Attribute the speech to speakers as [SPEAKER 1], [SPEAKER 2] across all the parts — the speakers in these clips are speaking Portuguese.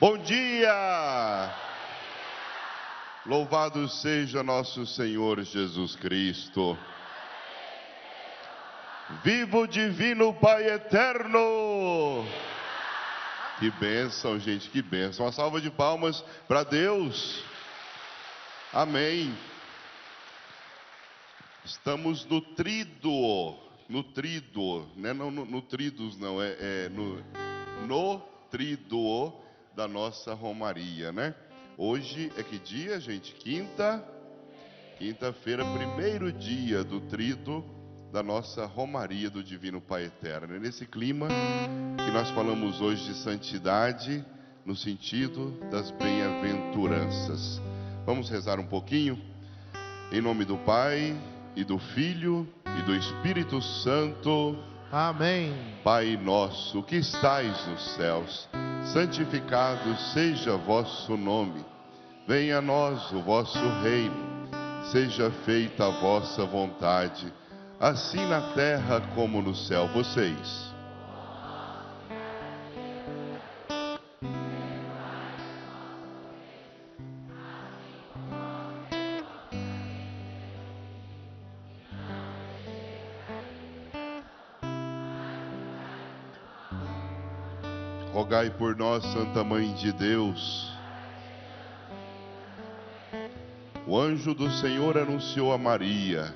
[SPEAKER 1] Bom dia! Louvado seja nosso Senhor Jesus Cristo. Viva o divino Pai eterno! Que bênção, gente, que bênção. Uma salva de palmas para Deus. Amém. Estamos no tríduo, né? Não no tríduos, não, no tríduo da nossa romaria, né? Hoje é que dia, gente? Quinta-feira, primeiro dia do tríduo da nossa romaria do Divino Pai Eterno. É nesse clima que nós falamos hoje de santidade, no sentido das bem-aventuranças. Vamos rezar um pouquinho? Em nome do Pai, e do Filho, e do Espírito Santo.
[SPEAKER 2] Amém.
[SPEAKER 1] Pai nosso, que estais nos céus, santificado seja vosso nome. Venha a nós o vosso reino. Seja feita a vossa vontade, assim na terra como no céu. Vocês. Rogai por nós, Santa Mãe de Deus. O anjo do Senhor anunciou a Maria: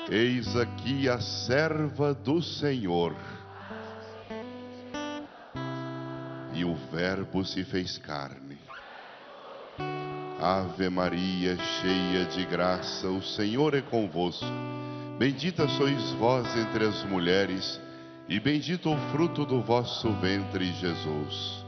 [SPEAKER 1] eis aqui a serva do Senhor. E o Verbo se fez carne. Ave Maria, cheia de graça, o Senhor é convosco. Bendita sois vós entre as mulheres, e bendito o fruto do vosso ventre, Jesus.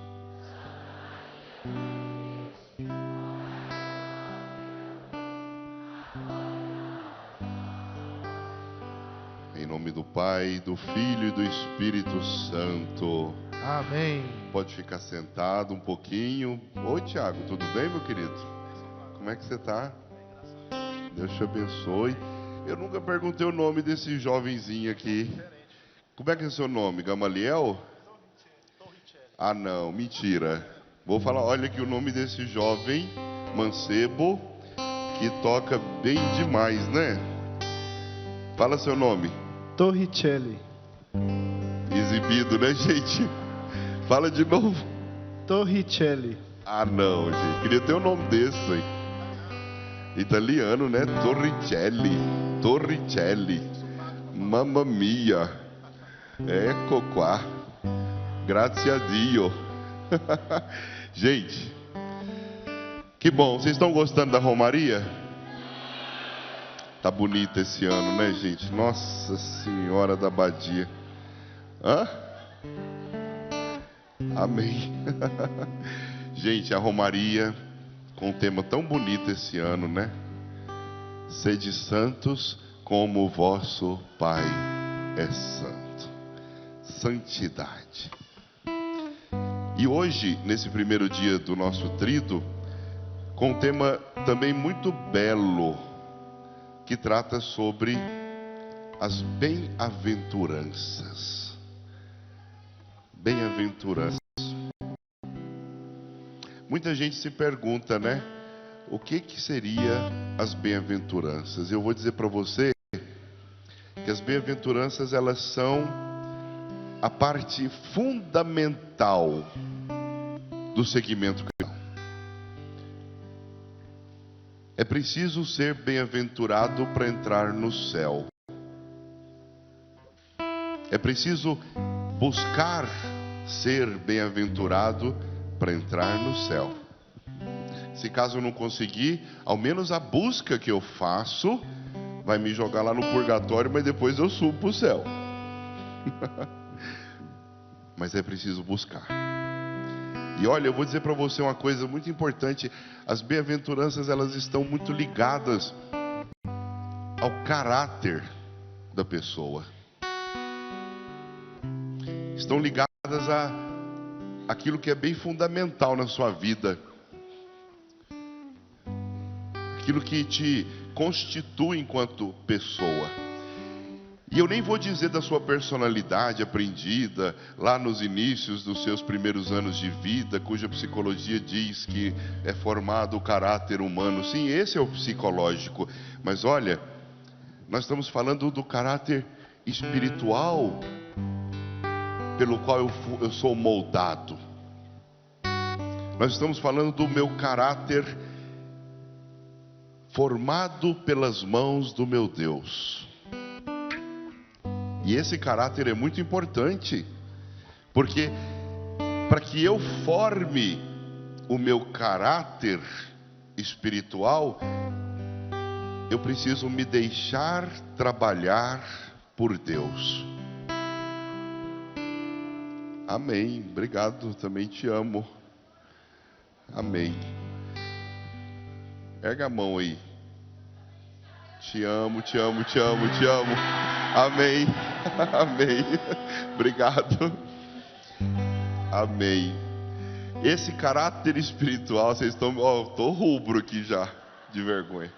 [SPEAKER 1] Em nome do Pai, do Filho e do Espírito Santo.
[SPEAKER 2] Amém.
[SPEAKER 1] Pode ficar sentado um pouquinho. Oi, Tiago, tudo bem, meu querido? Como é que você está? Deus te abençoe. Eu nunca perguntei o nome desse jovenzinho aqui. Como é que é seu nome? Gamaliel? Ah, não, mentira. Vou falar, olha aqui o nome desse jovem mancebo que toca bem demais, né? Fala seu nome.
[SPEAKER 2] Torricelli.
[SPEAKER 1] Exibido, né, gente? Fala de novo.
[SPEAKER 2] Torricelli.
[SPEAKER 1] Ah, não, gente. Queria ter um nome desse aí. Italiano, né? Torricelli. Mamma mia. Ecco qua. Grazie a Dio. Gente, que bom. Vocês estão gostando da romaria? Tá bonito esse ano, né, gente? Nossa Senhora da Abadia. Hã? Amém. Gente, a romaria com um tema tão bonito esse ano, né? Sede santos como o vosso Pai é santo. Santidade. E hoje, nesse primeiro dia do nosso tríduo, com um tema também muito belo, que trata sobre as bem-aventuranças. Bem-aventuranças. Muita gente se pergunta, né? O que seria as bem-aventuranças? Eu vou dizer para você que as bem-aventuranças, elas são a parte fundamental do segmento cristão. É preciso ser bem-aventurado para entrar no céu. É preciso buscar ser bem-aventurado para entrar no céu. Se caso eu não conseguir, ao menos a busca que eu faço vai me jogar lá no purgatório, mas depois eu subo para o céu. Mas é preciso buscar. E olha, eu vou dizer para você uma coisa muito importante. As bem-aventuranças, elas estão muito ligadas ao caráter da pessoa. Estão ligadas a aquilo que é bem fundamental na sua vida. Aquilo que te constitui enquanto pessoa. E eu nem vou dizer da sua personalidade aprendida lá nos inícios dos seus primeiros anos de vida, cuja psicologia diz que é formado o caráter humano. Sim, esse é o psicológico. Mas olha, nós estamos falando do caráter espiritual pelo qual eu sou moldado. Nós estamos falando do meu caráter formado pelas mãos do meu Deus. E esse caráter é muito importante, porque para que eu forme o meu caráter espiritual, eu preciso me deixar trabalhar por Deus. Amém. Obrigado, também te amo. Amém. Erga a mão aí. Te amo, te amo, te amo, te amo. Amém. Amém. Obrigado. Amém. Esse caráter espiritual, vocês estão... Estou rubro aqui já, de vergonha.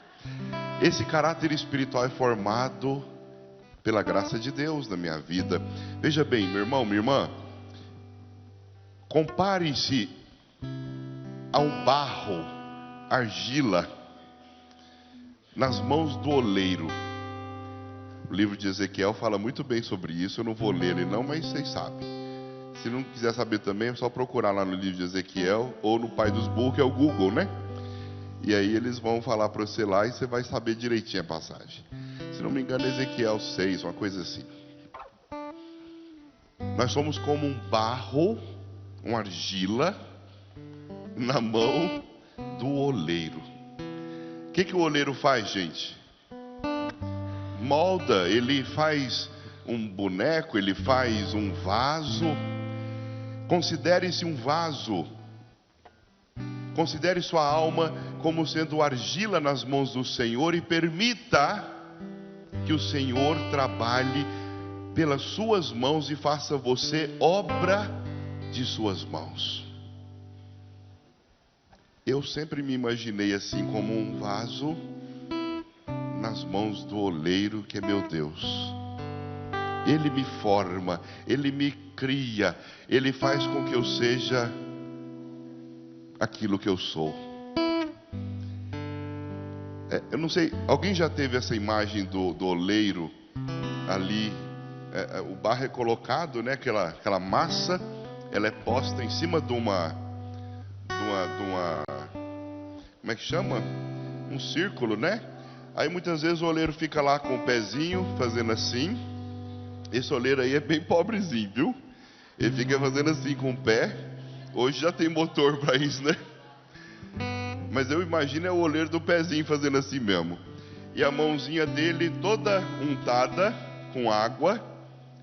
[SPEAKER 1] Esse caráter espiritual é formado pela graça de Deus na minha vida. Veja bem, meu irmão, minha irmã, compare-se a um barro, argila, nas mãos do oleiro. O livro de Ezequiel fala muito bem sobre isso. Eu não vou ler ele não, mas vocês sabem. Se não quiser saber também, é só procurar lá no livro de Ezequiel ou no pai dos burros, que é o Google, né? E aí eles vão falar para você lá e você vai saber direitinho a passagem. Se não me engano, Ezequiel 6, uma coisa assim. Nós somos como um barro, uma argila, na mão do oleiro. O que o oleiro faz, gente? Molda, ele faz um boneco, ele faz um vaso. Considere-se um vaso. Considere sua alma como sendo argila nas mãos do Senhor e permita que o Senhor trabalhe pelas suas mãos e faça você obra de suas mãos. Eu sempre me imaginei assim como um vaso nas mãos do oleiro, que é meu Deus. Ele me forma, Ele me cria, Ele faz com que eu seja aquilo que eu sou. Eu não sei, alguém já teve essa imagem do oleiro ali? O barro é colocado, né? Aquela massa, ela é posta em cima de uma como é que chama? Um círculo, né? Aí muitas vezes o oleiro fica lá com o pezinho fazendo assim. Esse oleiro aí é bem pobrezinho, viu? Ele fica fazendo assim com o pé. Hoje já tem motor para isso, né? Mas eu imagino o oleiro do pezinho fazendo assim mesmo. E a mãozinha dele toda untada com água,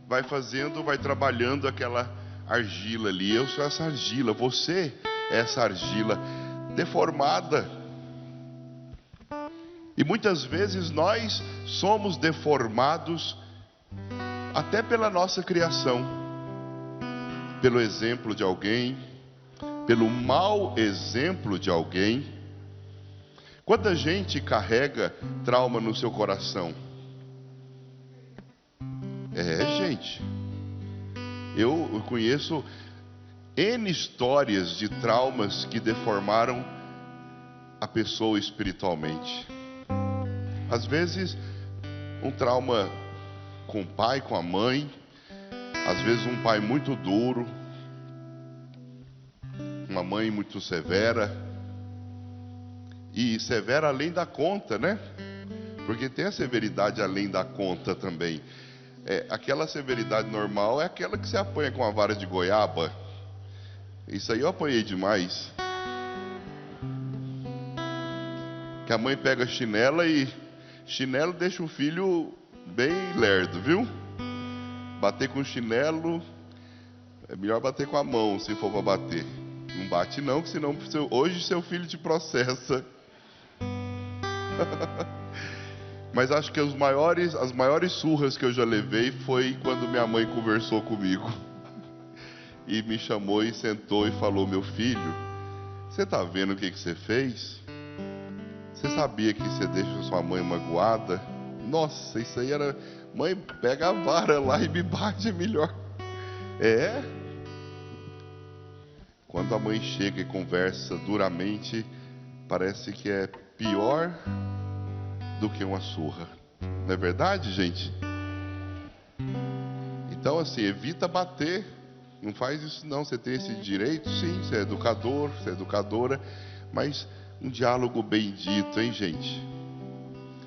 [SPEAKER 1] vai trabalhando aquela argila ali. Eu sou essa argila, você é essa argila deformada. E muitas vezes nós somos deformados até pela nossa criação, pelo exemplo de alguém, pelo mau exemplo de alguém. Quanta gente carrega trauma no seu coração? Gente, eu conheço N histórias de traumas que deformaram a pessoa espiritualmente. Às vezes, um trauma com o pai, com a mãe. Às vezes um pai muito duro, uma mãe muito severa. E severa além da conta, né? Porque tem a severidade além da conta também. Aquela severidade normal é aquela que você apanha com a vara de goiaba. Isso aí eu apanhei demais. Que a mãe pega a chinela e chinelo deixa o filho bem lerdo, viu? Bater com chinelo é melhor bater com a mão, se for para bater. Não bate não, que senão hoje seu filho te processa. Mas acho que as maiores surras que eu já levei foi quando minha mãe conversou comigo e me chamou e sentou e falou: meu filho, você está vendo o que você fez? Você sabia que você deixa sua mãe magoada? Nossa, isso aí era Mãe, pega a vara lá e me bate, é melhor. É. Quando a mãe chega e conversa duramente, parece que é pior do que uma surra. Não é verdade, gente? Então, assim, evita bater. Não faz isso não. Você tem esse direito, sim. Você é educador, você é educadora. Mas um diálogo bem dito, hein, gente?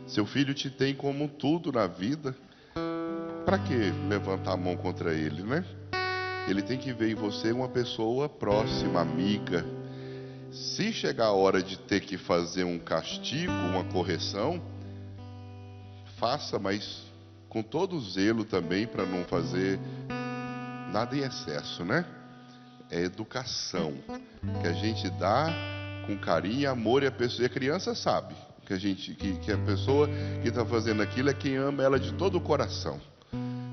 [SPEAKER 1] Seu filho te tem como tudo na vida. Para que levantar a mão contra ele, né? Ele tem que ver em você uma pessoa próxima, amiga. Se chegar a hora de ter que fazer um castigo, uma correção, faça, mas com todo zelo também, para não fazer nada em excesso, né? É educação que a gente dá com carinho, amor, e a criança sabe que a pessoa que está fazendo aquilo é quem ama ela de todo o coração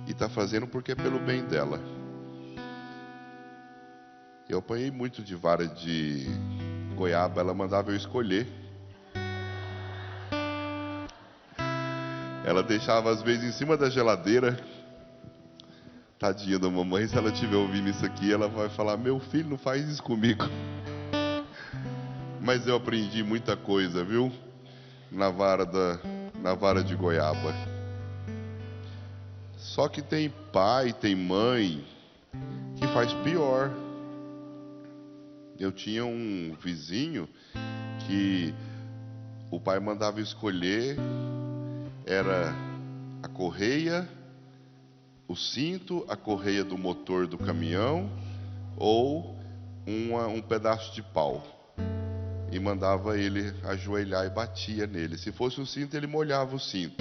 [SPEAKER 1] e está fazendo porque é pelo bem dela. Eu apanhei muito de vara de goiaba, ela mandava eu escolher. Ela deixava às vezes em cima da geladeira. Tadinha da mamãe, se ela estiver ouvindo isso aqui, ela vai falar: meu filho, não faz isso comigo. Mas eu aprendi muita coisa, viu? Na vara de goiaba. Só que tem pai, tem mãe que faz pior. Eu tinha um vizinho que o pai mandava escolher, era a correia, o cinto, a correia do motor do caminhão ou um pedaço de pau. E mandava ele ajoelhar e batia nele. Se fosse o cinto, ele molhava o cinto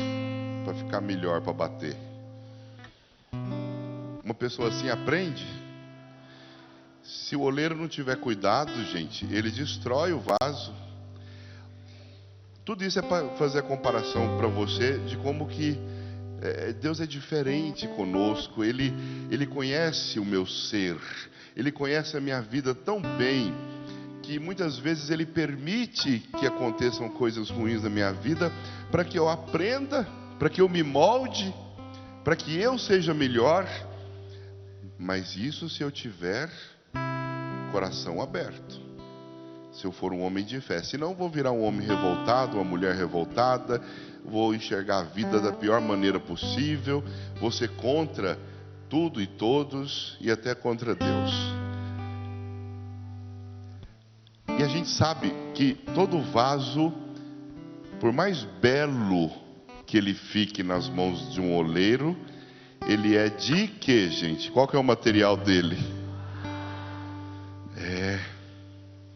[SPEAKER 1] para ficar melhor para bater. Uma pessoa assim aprende. Se o oleiro não tiver cuidado, gente, ele destrói o vaso. Tudo isso é para fazer a comparação para você de como que Deus é diferente conosco. Ele conhece o meu ser, Ele conhece a minha vida tão bem, que muitas vezes Ele permite que aconteçam coisas ruins na minha vida, para que eu aprenda, para que eu me molde, para que eu seja melhor. Mas isso se eu tiver coração aberto, se eu for um homem de fé. Senão vou virar um homem revoltado, uma mulher revoltada, vou enxergar a vida da pior maneira possível, vou ser contra tudo e todos e até contra Deus. E a gente sabe que todo vaso, por mais belo que ele fique nas mãos de um oleiro, ele é de quê, gente? Qual que é o material dele?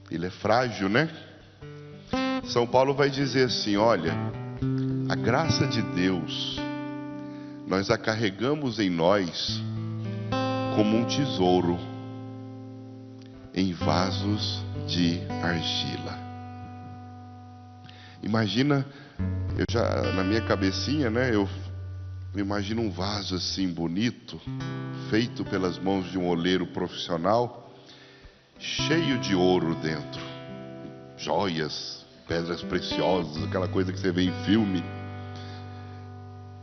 [SPEAKER 1] Ele é frágil, né? São Paulo vai dizer assim: olha, a graça de Deus, nós a carregamos em nós como um tesouro em vasos de argila. Imagina, na minha cabecinha, né? Eu imagino um vaso assim bonito, feito pelas mãos de um oleiro profissional, cheio de ouro dentro, joias, pedras preciosas, aquela coisa que você vê em filme.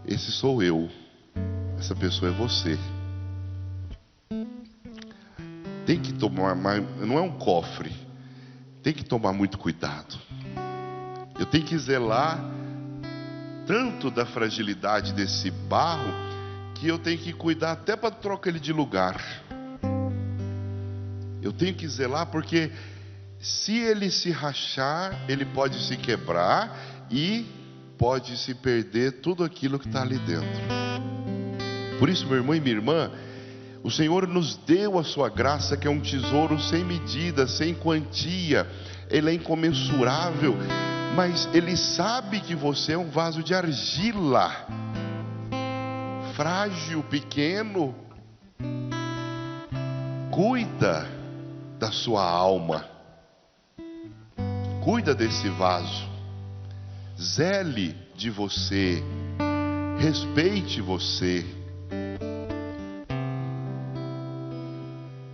[SPEAKER 1] Esse sou eu, essa pessoa é você. Tem que tomar, não é um cofre, tem que tomar muito cuidado. Eu tenho que zelar tanto da fragilidade desse barro, que eu tenho que cuidar até para trocar ele de lugar. Eu tenho que zelar, porque se ele se rachar, ele pode se quebrar e pode se perder tudo aquilo que está ali dentro. Por isso, meu irmão e minha irmã, o Senhor nos deu a sua graça, que é um tesouro sem medida, sem quantia. Ele é incomensurável, mas Ele sabe que você é um vaso de argila, frágil, pequeno. Cuida da sua alma, cuida desse vaso, zele de você, respeite você,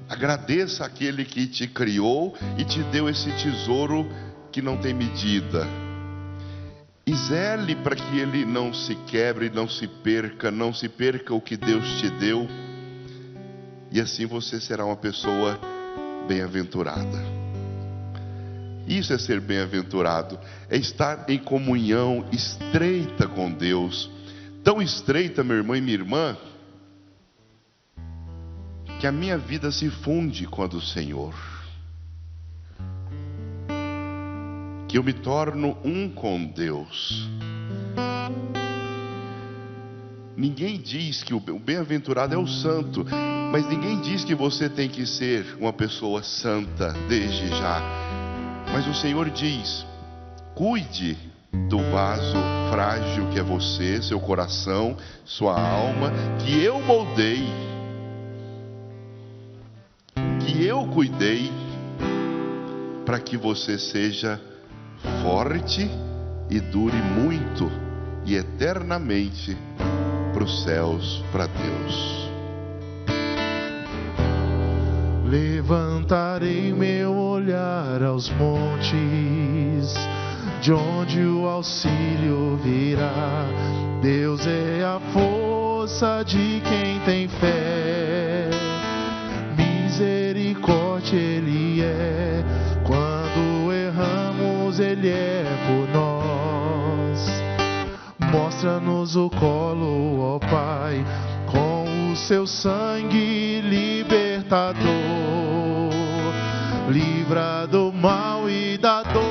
[SPEAKER 1] agradeça aquele que te criou e te deu esse tesouro que não tem medida. E zele para que ele não se quebre, não se perca o que Deus te deu. E assim você será uma pessoa bem-aventurada. Isso é ser bem-aventurado, é estar em comunhão estreita com Deus. Tão estreita, meu irmão e minha irmã, que a minha vida se funde com a do Senhor. Que eu me torno um com Deus. Ninguém diz que o bem-aventurado é o santo, mas ninguém diz que você tem que ser uma pessoa santa desde já. Mas o Senhor diz: cuide do vaso frágil que é você, seu coração, sua alma, que eu moldei, que eu cuidei, para que você seja forte e dure muito e eternamente para os céus, para Deus.
[SPEAKER 2] Levantarei meu olhar aos montes, de onde o auxílio virá. Deus é a força de quem tem fé, misericórdia Ele é. Quando erramos, Ele é por nós. Mostra-nos o colo, ó Pai, com o seu sangue libertador. Livra do mal e da dor.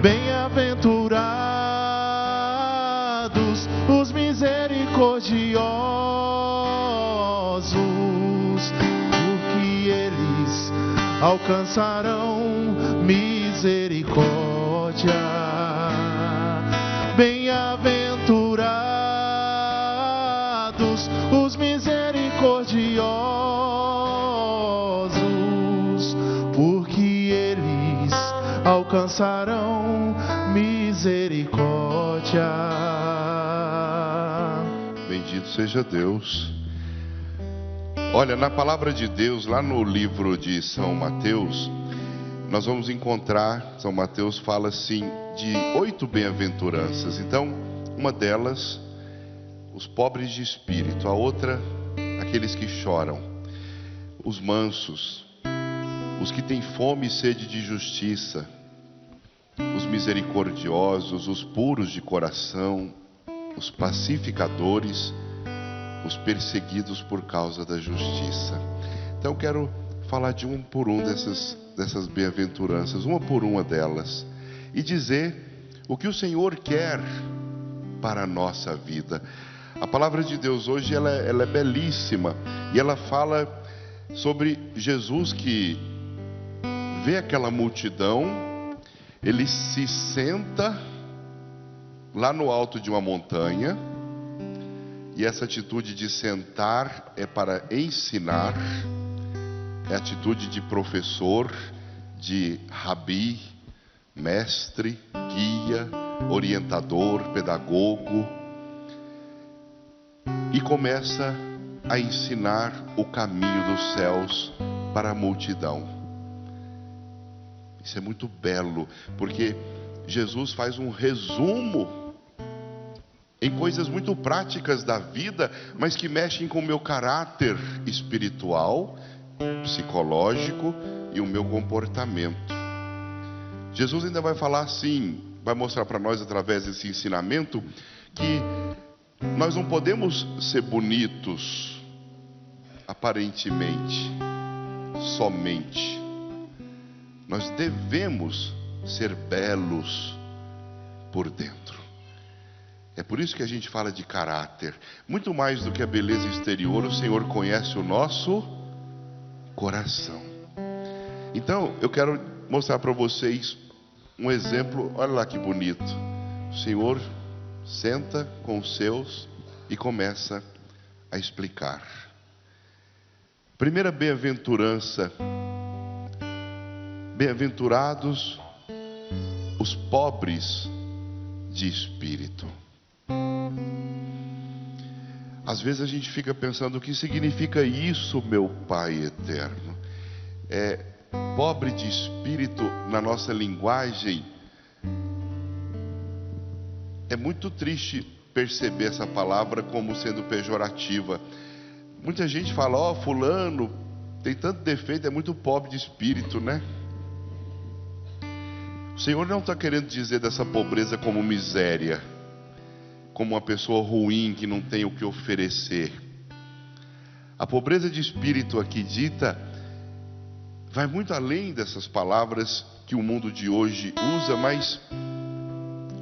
[SPEAKER 2] Bem-aventurados os misericordiosos, porque eles alcançarão misericórdia. Bem-aventurados os misericordiosos, porque eles alcançarão misericórdia.
[SPEAKER 1] Bendito seja Deus. Olha, na palavra de Deus, lá no livro de São Mateus, nós vamos encontrar, São Mateus fala assim, de 8 bem-aventuranças. Então, uma delas, os pobres de espírito. A outra, aqueles que choram. Os mansos, os que têm fome e sede de justiça. Os misericordiosos, os puros de coração, os pacificadores, os perseguidos por causa da justiça. Então, eu quero falar de um por um dessas bem-aventuranças, uma por uma delas, e dizer o que o Senhor quer para a nossa vida. A palavra de Deus hoje ela é belíssima, e ela fala sobre Jesus que vê aquela multidão, ele se senta lá no alto de uma montanha, e essa atitude de sentar é para ensinar, é atitude de professor, de rabi, mestre, guia, orientador, pedagogo, e começa a ensinar o caminho dos céus para a multidão. Isso é muito belo, porque Jesus faz um resumo em coisas muito práticas da vida, mas que mexem com o meu caráter espiritual, psicológico e o meu comportamento. Jesus ainda vai falar assim, vai mostrar para nós através desse ensinamento, que nós não podemos ser bonitos aparentemente, somente. Nós devemos ser belos por dentro. É por isso que a gente fala de caráter. Muito mais do que a beleza exterior, o Senhor conhece o nosso coração. Então, eu quero mostrar para vocês um exemplo. Olha lá que bonito. O Senhor senta com os seus e começa a explicar. Primeira bem-aventurança. Bem-aventurados os pobres de espírito. Às vezes a gente fica pensando, o que significa isso, meu Pai eterno? Pobre de espírito, na nossa linguagem, é muito triste perceber essa palavra como sendo pejorativa. Muita gente fala, ó, fulano tem tanto defeito, é muito pobre de espírito, né? O Senhor não está querendo dizer dessa pobreza como miséria, como uma pessoa ruim que não tem o que oferecer. A pobreza de espírito aqui dita vai muito além dessas palavras que o mundo de hoje usa, mas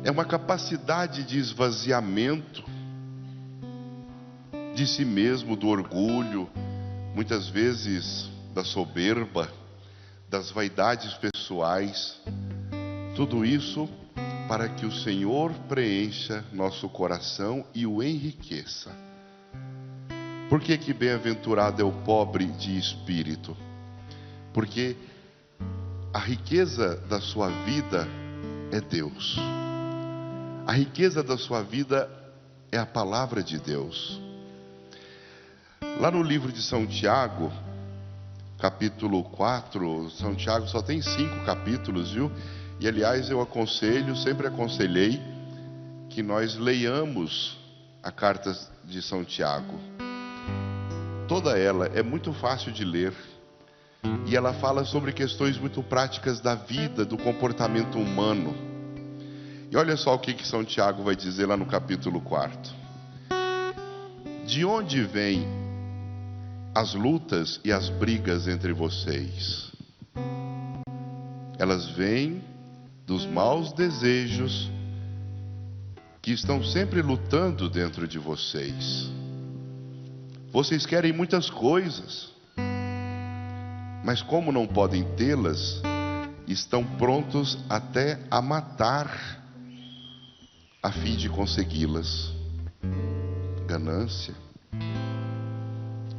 [SPEAKER 1] é uma capacidade de esvaziamento de si mesmo, do orgulho, muitas vezes da soberba, das vaidades pessoais. Tudo isso para que o Senhor preencha nosso coração e o enriqueça. Por que que bem-aventurado é o pobre de espírito? Porque a riqueza da sua vida é Deus. A riqueza da sua vida é a palavra de Deus. Lá no livro de São Tiago, capítulo 4, São Tiago só tem 5 capítulos, viu? E aliás eu aconselho, sempre aconselhei, que nós leiamos a carta de São Tiago. Toda ela é muito fácil de ler. E ela fala sobre questões muito práticas da vida, do comportamento humano. E olha só o que São Tiago vai dizer lá no capítulo 4. De onde vêm as lutas e as brigas entre vocês? Elas vêm dos maus desejos que estão sempre lutando dentro de vocês. Vocês querem muitas coisas, mas como não podem tê-las, estão prontos até a matar a fim de consegui-las. Ganância.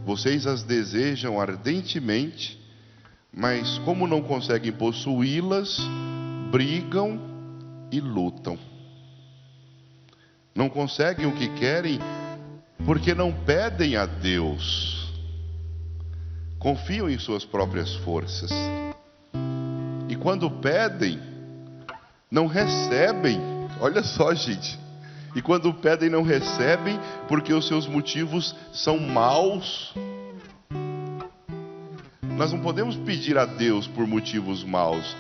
[SPEAKER 1] Vocês as desejam ardentemente, mas como não conseguem possuí-las, brigam e lutam. Não conseguem o que querem porque não pedem a Deus. Confiam em suas próprias forças. E quando pedem, não recebem. Olha só, gente. E quando pedem, não recebem porque os seus motivos são maus. Nós não podemos pedir a Deus por motivos maus.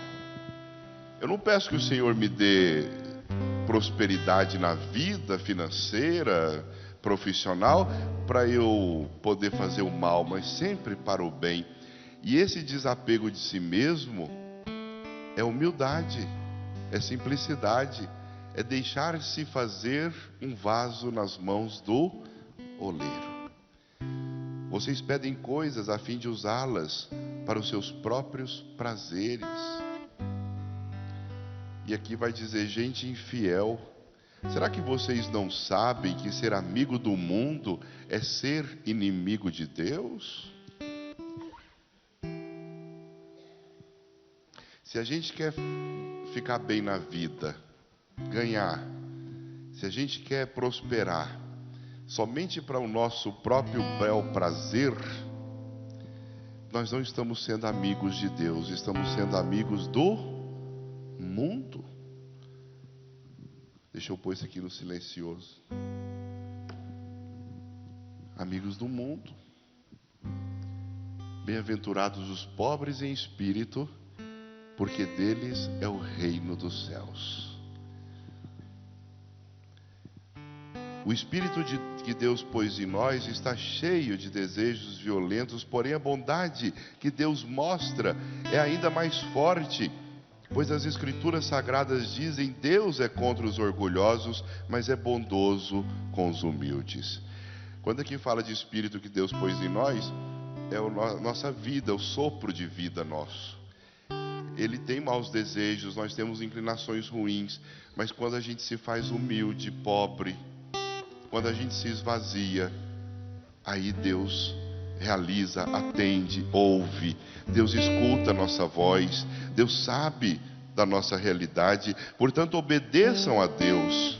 [SPEAKER 1] Eu não peço que o Senhor me dê prosperidade na vida financeira, profissional, para eu poder fazer o mal, mas sempre para o bem. E esse desapego de si mesmo é humildade, é simplicidade, é deixar-se fazer um vaso nas mãos do oleiro. Vocês pedem coisas a fim de usá-las para os seus próprios prazeres. E aqui vai dizer, gente infiel, será que vocês não sabem que ser amigo do mundo é ser inimigo de Deus? Se a gente quer ficar bem na vida, ganhar, se a gente quer prosperar, somente para o nosso próprio bel prazer, nós não estamos sendo amigos de Deus, estamos sendo amigos do mundo. Deixa eu pôr isso aqui no silencioso. Amigos do mundo. Bem-aventurados os pobres em espírito, porque deles é o reino dos céus. O espírito que Deus pôs em nós está cheio de desejos violentos, porém a bondade que Deus mostra é ainda mais forte. Pois as Escrituras Sagradas dizem, Deus é contra os orgulhosos, mas é bondoso com os humildes. Quando aqui fala de espírito que Deus pôs em nós, é a nossa vida, o sopro de vida nosso. Ele tem maus desejos, nós temos inclinações ruins, mas quando a gente se faz humilde, pobre, quando a gente se esvazia, aí Deus realiza, atende, ouve. Deus escuta a nossa voz. Deus sabe da nossa realidade. Portanto, obedeçam a Deus.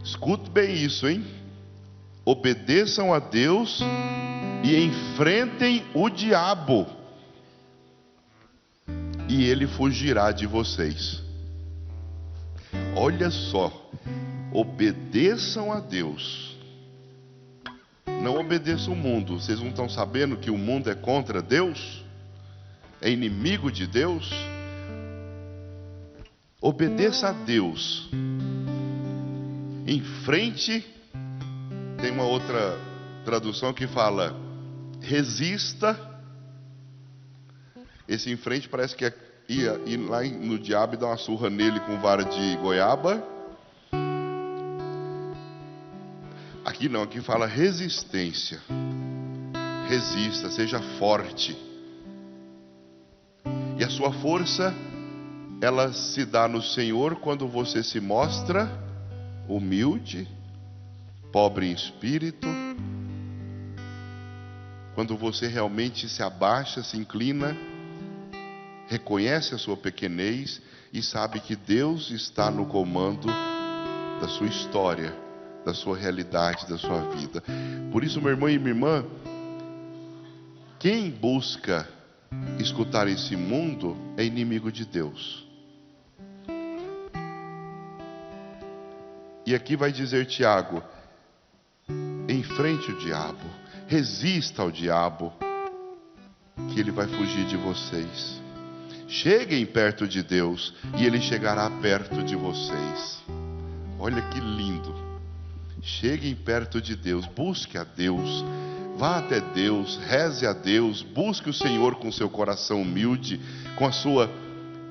[SPEAKER 1] Escute bem isso, hein? Obedeçam a Deus e enfrentem o diabo, e ele fugirá de vocês. Olha só, obedeçam a Deus. Não obedeçam o mundo. Vocês não estão sabendo que o mundo é contra Deus? É inimigo de Deus? Obedeça a Deus. Em frente, tem uma outra tradução que fala: resista. Esse em frente parece que ia ir lá no diabo e dar uma surra nele com vara de goiaba. Aqui não, aqui fala resistência. Resista, seja forte. E a sua força, ela se dá no Senhor quando você se mostra humilde, pobre em espírito, quando você realmente se abaixa, se inclina, reconhece a sua pequenez e sabe que Deus está no comando da sua história, da sua realidade, da sua vida. Por isso, meu irmão e minha irmã, quem busca escutar esse mundo é inimigo de Deus. E aqui vai dizer Tiago: enfrente o diabo, resista ao diabo, que ele vai fugir de vocês. Cheguem perto de Deus e ele chegará perto de vocês. Olha que lindo. Cheguem perto de Deus, busque a Deus, vá até Deus, reze a Deus, busque o Senhor com seu coração humilde, com a sua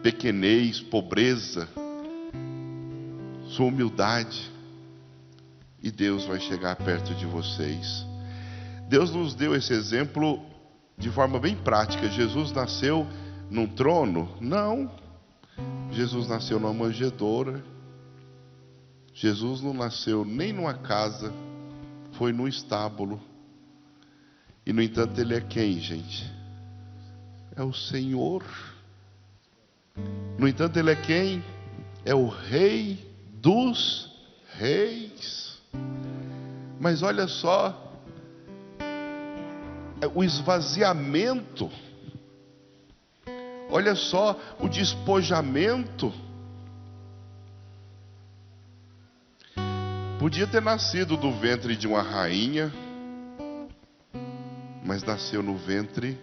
[SPEAKER 1] pequenez, pobreza, sua humildade, e Deus vai chegar perto de vocês. Deus nos deu esse exemplo de forma bem prática. Jesus nasceu num trono? Não. Jesus nasceu numa manjedoura. Jesus não nasceu nem numa casa, foi num estábulo. E no entanto ele é quem, gente? É o Senhor. No entanto ele é quem? É o Rei dos Reis. Mas olha só, o esvaziamento, olha só o despojamento. Podia ter nascido do ventre de uma rainha, mas nasceu no ventre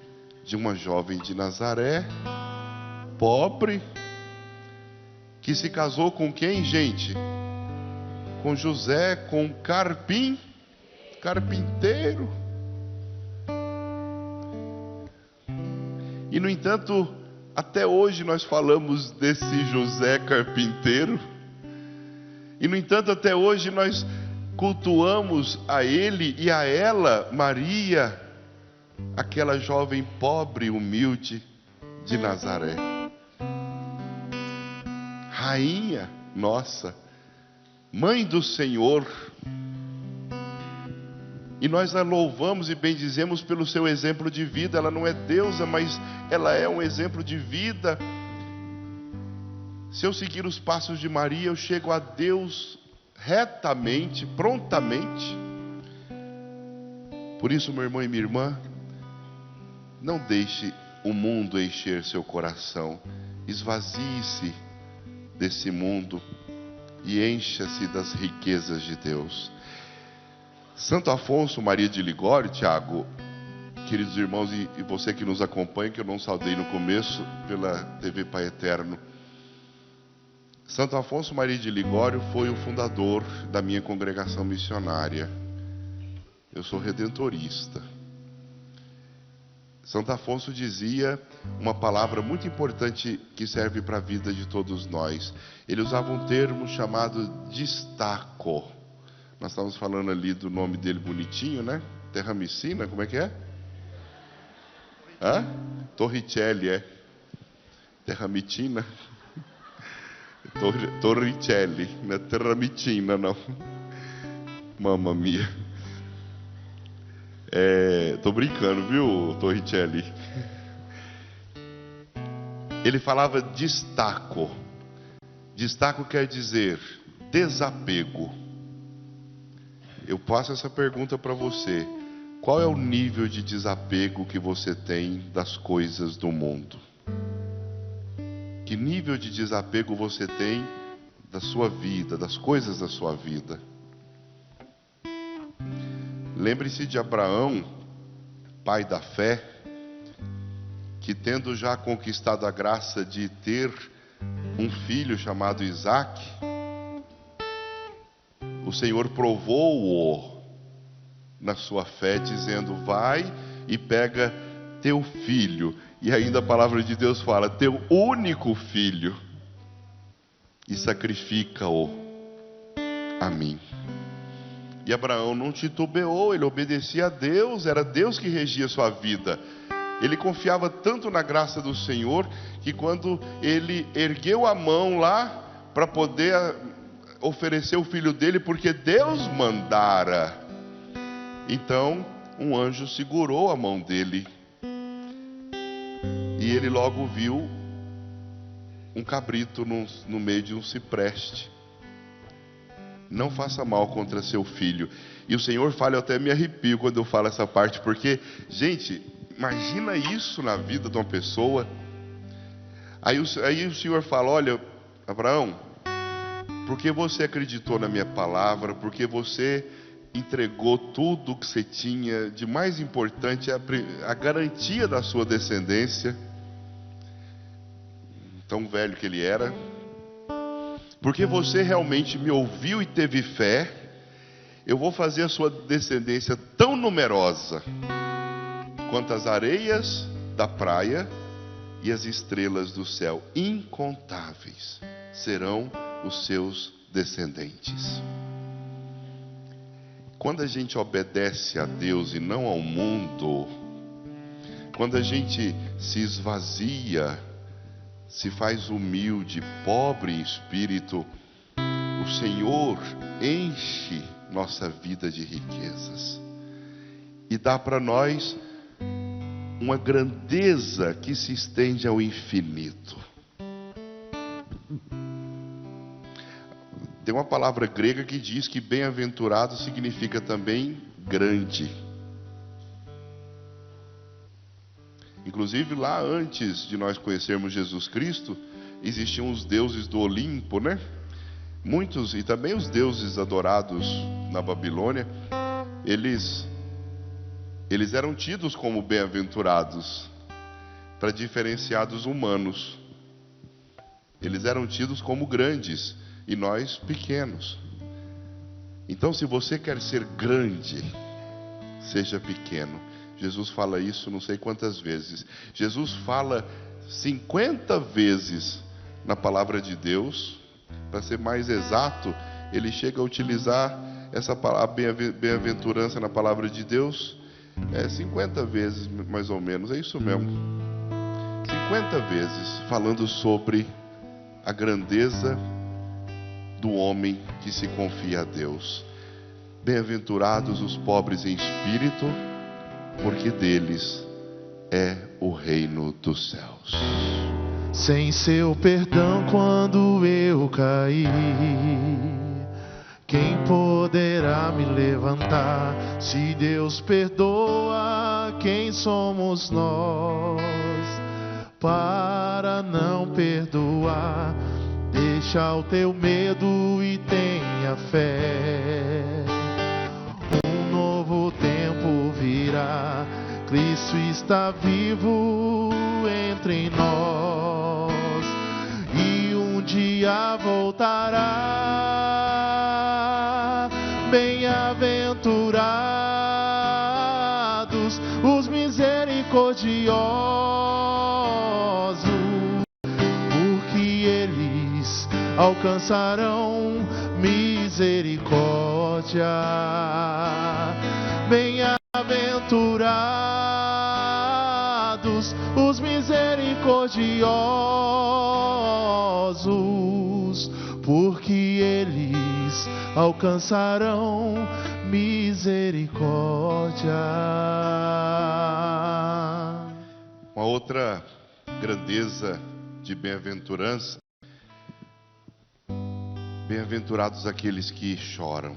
[SPEAKER 1] de uma jovem de Nazaré, pobre, que se casou com quem, gente? Com José, com carpinteiro. E no entanto, até hoje nós falamos desse José carpinteiro. E no entanto, até hoje nós cultuamos a ele e a ela, Maria, aquela jovem pobre, humilde de Nazaré. Rainha nossa, mãe do Senhor. E nós a louvamos e bendizemos pelo seu exemplo de vida. Ela não é deusa, mas ela é um exemplo de vida. Se eu seguir os passos de Maria, eu chego a Deus retamente, prontamente. Por isso, meu irmão e minha irmã, não deixe o mundo encher seu coração. Esvazie-se desse mundo e encha-se das riquezas de Deus. Santo Afonso Maria de Ligório, Tiago, queridos irmãos e você que nos acompanha, que eu não saudei no começo pela TV Pai Eterno. Santo Afonso Maria de Ligório foi o fundador da minha congregação missionária. Eu sou redentorista. Santo Afonso dizia uma palavra muito importante que serve para a vida de todos nós. Ele usava um termo chamado destaco. Nós estávamos falando ali do nome dele bonitinho, né? Terramicina, como é que é? Hã? Torricelli, é. Terramitina. Torricelli, não é terramitina, não. Mamma mia. Tô brincando, viu, Torricelli? Ele falava destaco. Destaco quer dizer desapego. Eu passo essa pergunta para você. Qual é o nível de desapego que você tem das coisas do mundo? Que nível de desapego você tem da sua vida, das coisas da sua vida. Lembre-se de Abraão, pai da fé, que tendo já conquistado a graça de ter um filho chamado Isaque, o Senhor provou-o na sua fé, dizendo: vai e pega teu filho, e ainda a palavra de Deus fala, teu único filho, e sacrifica-o a mim. E Abraão não titubeou, ele obedecia a Deus, era Deus que regia sua vida. Ele confiava tanto na graça do Senhor, que quando ele ergueu a mão lá, para poder oferecer o filho dele, porque Deus mandara, então um anjo segurou a mão dele, e ele logo viu um cabrito no meio de um cipreste. Não faça mal contra seu filho. E o Senhor fala, eu até me arrepio quando eu falo essa parte, porque, gente, imagina isso na vida de uma pessoa. Aí o Senhor fala, olha, Abraão, porque você acreditou na minha palavra, porque você entregou tudo o que você tinha de mais importante, a garantia da sua descendência, tão velho que ele era, porque você realmente me ouviu e teve fé, eu vou fazer a sua descendência tão numerosa quanto as areias da praia e as estrelas do céu, incontáveis serão os seus descendentes. Quando a gente obedece a Deus e não ao mundo, quando a gente se esvazia, se faz humilde, pobre em espírito, o Senhor enche nossa vida de riquezas e dá para nós uma grandeza que se estende ao infinito. Tem uma palavra grega que diz que bem-aventurado significa também grande. Inclusive lá antes de nós conhecermos Jesus Cristo, existiam os deuses do Olimpo, né? Muitos, e também os deuses adorados na Babilônia, eles eram tidos como bem-aventurados, para diferenciar dos humanos. Eles eram tidos como grandes e nós pequenos. Então, se você quer ser grande, seja pequeno. Jesus fala isso não sei quantas vezes. Jesus fala 50 vezes na palavra de Deus. Para ser mais exato, ele chega a utilizar essa palavra, bem-aventurança na palavra de Deus, 50 vezes mais ou menos, é isso mesmo. 50 vezes falando sobre a grandeza do homem que se confia a Deus. Bem-aventurados os pobres em espírito, porque deles é o reino dos céus.
[SPEAKER 2] Sem seu perdão quando eu caí, quem poderá me levantar? Se Deus perdoa, quem somos nós para não perdoar? Deixa o teu medo e tenha fé. Um novo tempo virá, Cristo está vivo entre nós e um dia voltará. Bem-aventurados os misericordiosos, porque eles alcançarão misericórdia. Bem-aventurados os misericordiosos, porque eles alcançarão misericórdia.
[SPEAKER 1] Uma outra grandeza de bem-aventurança: bem-aventurados aqueles que choram,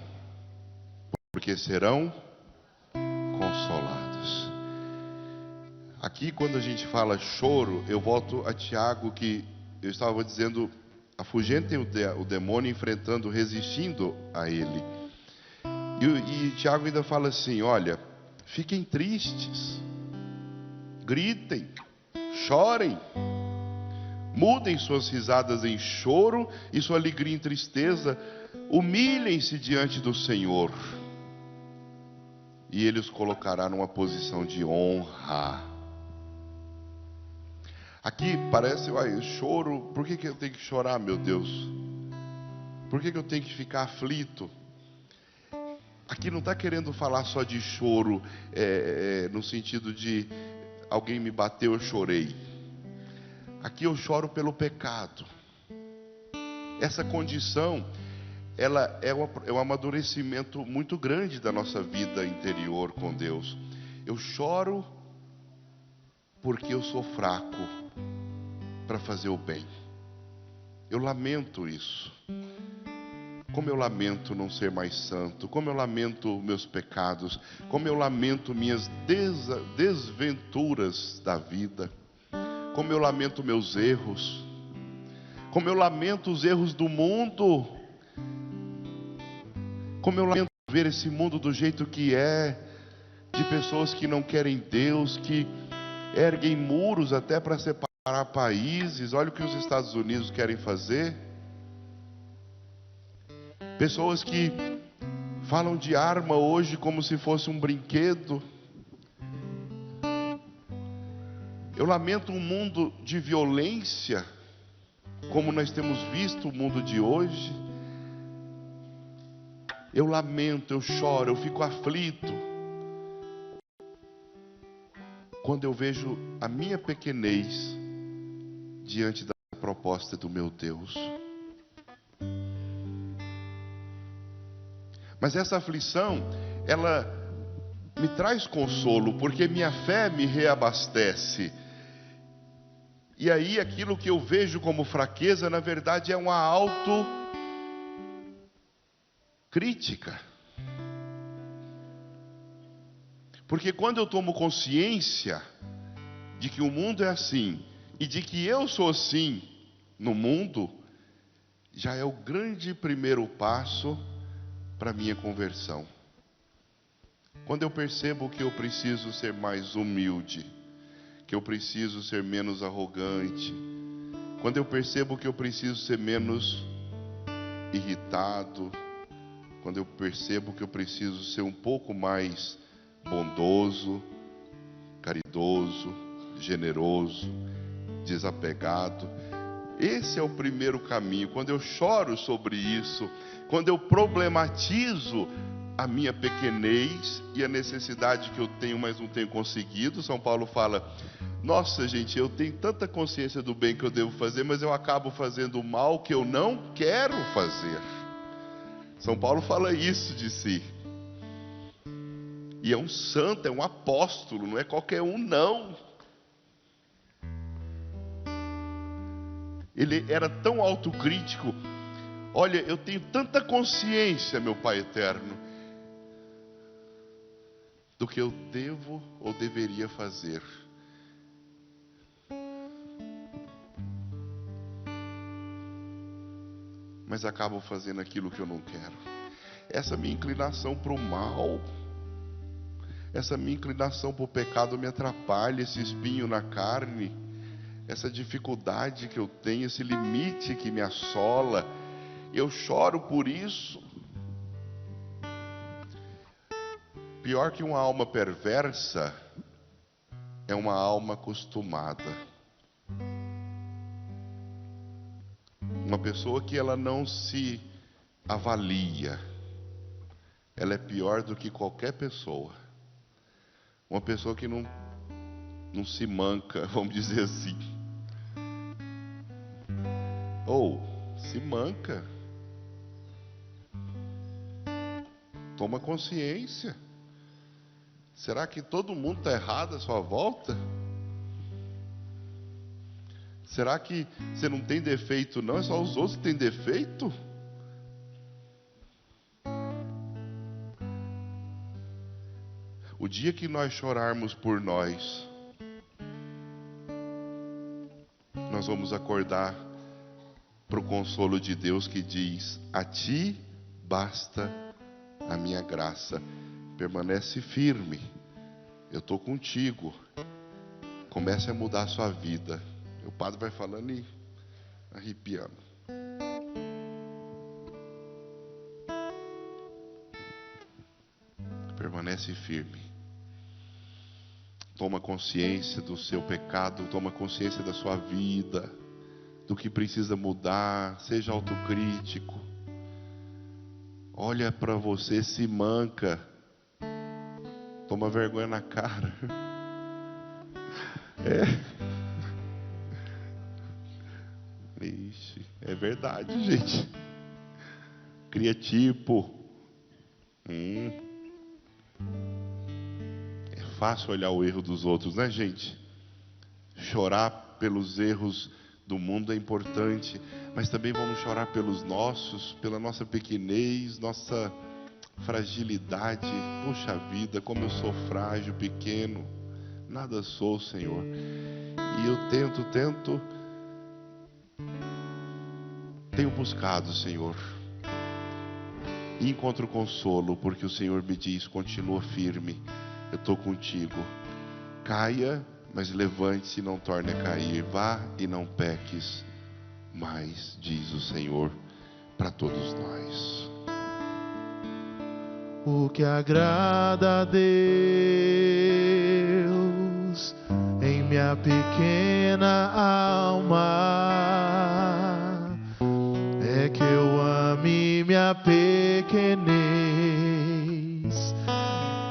[SPEAKER 1] porque serão consolados. Aqui, quando a gente fala choro, eu volto a Tiago, que eu estava dizendo afugentem o demônio, enfrentando, resistindo a ele. E Tiago ainda fala assim: olha, fiquem tristes, gritem, chorem, mudem suas risadas em choro e sua alegria em tristeza, humilhem-se diante do Senhor, e Ele os colocará numa posição de honra. Aqui parece, eu choro, por que eu tenho que chorar, meu Deus? Por que eu tenho que ficar aflito? Aqui não está querendo falar só de choro, no sentido de alguém me bateu, eu chorei. Aqui eu choro pelo pecado. Essa condição, ela é um amadurecimento muito grande da nossa vida interior com Deus. Eu choro porque eu sou fraco para fazer o bem. Eu lamento isso. Como eu lamento não ser mais santo, como eu lamento meus pecados, como eu lamento minhas desventuras da vida, como eu lamento meus erros, como eu lamento os erros do mundo, como eu lamento ver esse mundo do jeito que é, de pessoas que não querem Deus, que erguem muros até para separar países. Olha o que os Estados Unidos querem fazer. Pessoas que falam de arma hoje como se fosse um brinquedo. Eu lamento um mundo de violência, como nós temos visto o mundo de hoje. Eu lamento, eu choro, eu fico aflito quando eu vejo a minha pequenez diante da proposta do meu Deus. Mas essa aflição, ela me traz consolo, porque minha fé me reabastece. E aí aquilo que eu vejo como fraqueza, na verdade é uma autocrítica. Porque quando eu tomo consciência de que o mundo é assim, e de que eu sou assim no mundo, já é o grande primeiro passo para a minha conversão. Quando eu percebo que eu preciso ser mais humilde, que eu preciso ser menos arrogante, quando eu percebo que eu preciso ser menos irritado, quando eu percebo que eu preciso ser um pouco mais bondoso, caridoso, generoso, desapegado, esse é o primeiro caminho. Quando eu choro sobre isso, quando eu problematizo a minha pequenez e a necessidade que eu tenho, mas não tenho conseguido. São Paulo fala: nossa gente, eu tenho tanta consciência do bem que eu devo fazer, mas eu acabo fazendo o mal que eu não quero fazer. São Paulo fala isso de si. E é um santo, é um apóstolo, não é qualquer um não. Ele era tão autocrítico. Olha, eu tenho tanta consciência, meu Pai eterno, do que eu devo ou deveria fazer. Mas acabo fazendo aquilo que eu não quero. Essa minha inclinação para o mal, essa minha inclinação para o pecado me atrapalha, esse espinho na carne, essa dificuldade que eu tenho, esse limite que me assola. Eu choro por isso. Pior que uma alma perversa é uma alma acostumada. Uma pessoa que ela não se avalia, ela é pior do que qualquer pessoa. Uma pessoa que não se manca, vamos dizer assim. Ou se manca. Toma consciência. Será que todo mundo está errado à sua volta? Será que você não tem defeito não? É só os outros que têm defeito? O dia que nós chorarmos por nós, nós vamos acordar para o consolo de Deus que diz: a ti basta a minha graça. Permanece firme, eu estou contigo. Comece a mudar a sua vida. O padre vai falando e arrepiando. Permanece firme. Toma consciência do seu pecado, toma consciência da sua vida, do que precisa mudar. Seja autocrítico. Olha para você, se manca. Toma vergonha na cara. Ixi, é verdade, gente. Cria tipo. É fácil olhar o erro dos outros, né, gente? Chorar pelos erros do mundo é importante, mas também vamos chorar pelos nossos, pela nossa pequenez, nossa fragilidade. Puxa vida, como eu sou frágil, pequeno. Nada sou, Senhor. E eu tenho buscado, Senhor, e encontro consolo, porque o Senhor me diz: continua firme, eu estou contigo. Caia, mas levante-se e não torne a cair. Vá e não peques mais, diz o Senhor para todos nós.
[SPEAKER 2] O que agrada a Deus em minha pequena alma é que eu ame minha pequenez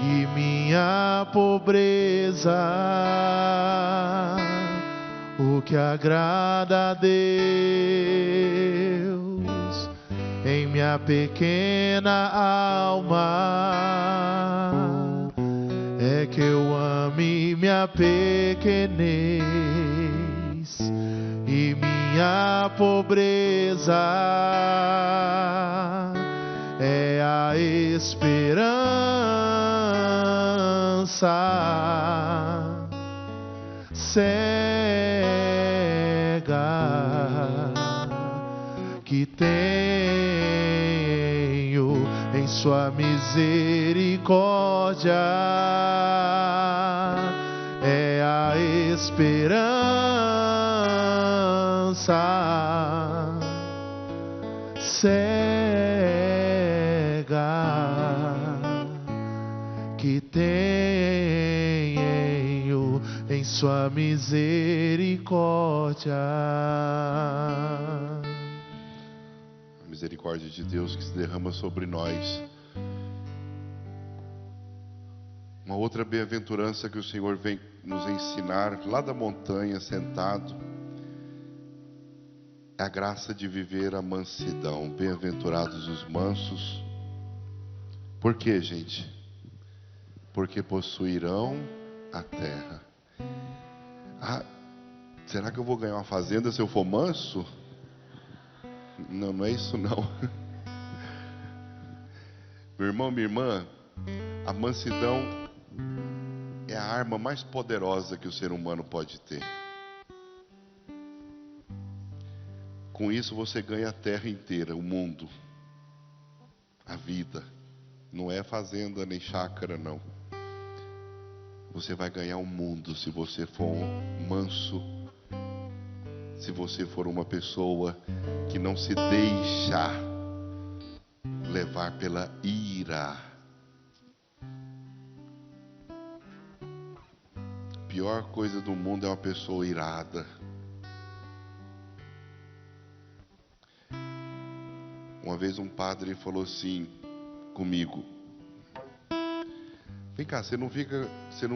[SPEAKER 2] e minha pobreza. O que agrada a Deus em minha pequena alma é que eu ame minha pequenez e minha pobreza. É a esperança cega que tenho em sua misericórdia. É a esperança cega que tenho em sua misericórdia.
[SPEAKER 1] A misericórdia de Deus que se derrama sobre nós. Uma outra bem-aventurança que o Senhor vem nos ensinar lá da montanha, sentado, é a graça de viver a mansidão. Bem-aventurados os mansos. Por quê, gente? Porque possuirão a terra. Ah, será que eu vou ganhar uma fazenda se eu for manso? Não, não é isso não. Meu irmão, minha irmã, a mansidão é a arma mais poderosa que o ser humano pode ter. Com isso você ganha a terra inteira, o mundo, a vida. Não é fazenda nem chácara, não. Você vai ganhar o mundo se você for manso, se você for uma pessoa que não se deixa levar pela ira. A pior coisa do mundo é uma pessoa irada. Uma vez um padre falou assim comigo: vem cá, você não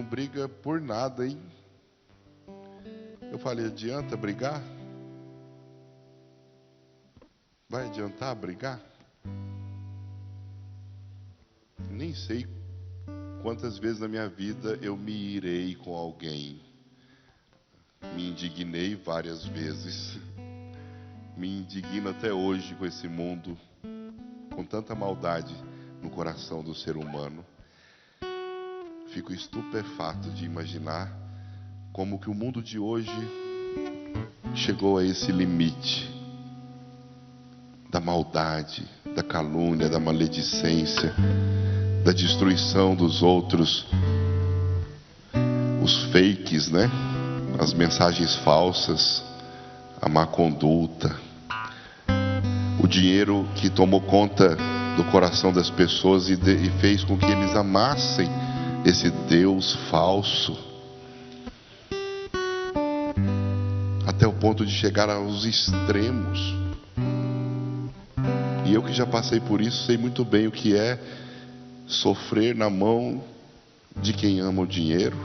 [SPEAKER 1] briga por nada, hein? Eu falei: adianta brigar? Vai adiantar brigar? Nem sei quantas vezes na minha vida eu me irei com alguém. Me indignei várias vezes. Me indigno até hoje com esse mundo, com tanta maldade no coração do ser humano. Fico estupefato de imaginar como que o mundo de hoje chegou a esse limite. da maldade, da calúnia, da maledicência, da destruição dos outros, os fakes, né? As mensagens falsas, a má conduta, o dinheiro que tomou conta do coração das pessoas e fez com que eles amassem esse Deus falso, até o ponto de chegar aos extremos. E eu que já passei por isso, sei muito bem o que é sofrer na mão de quem ama o dinheiro.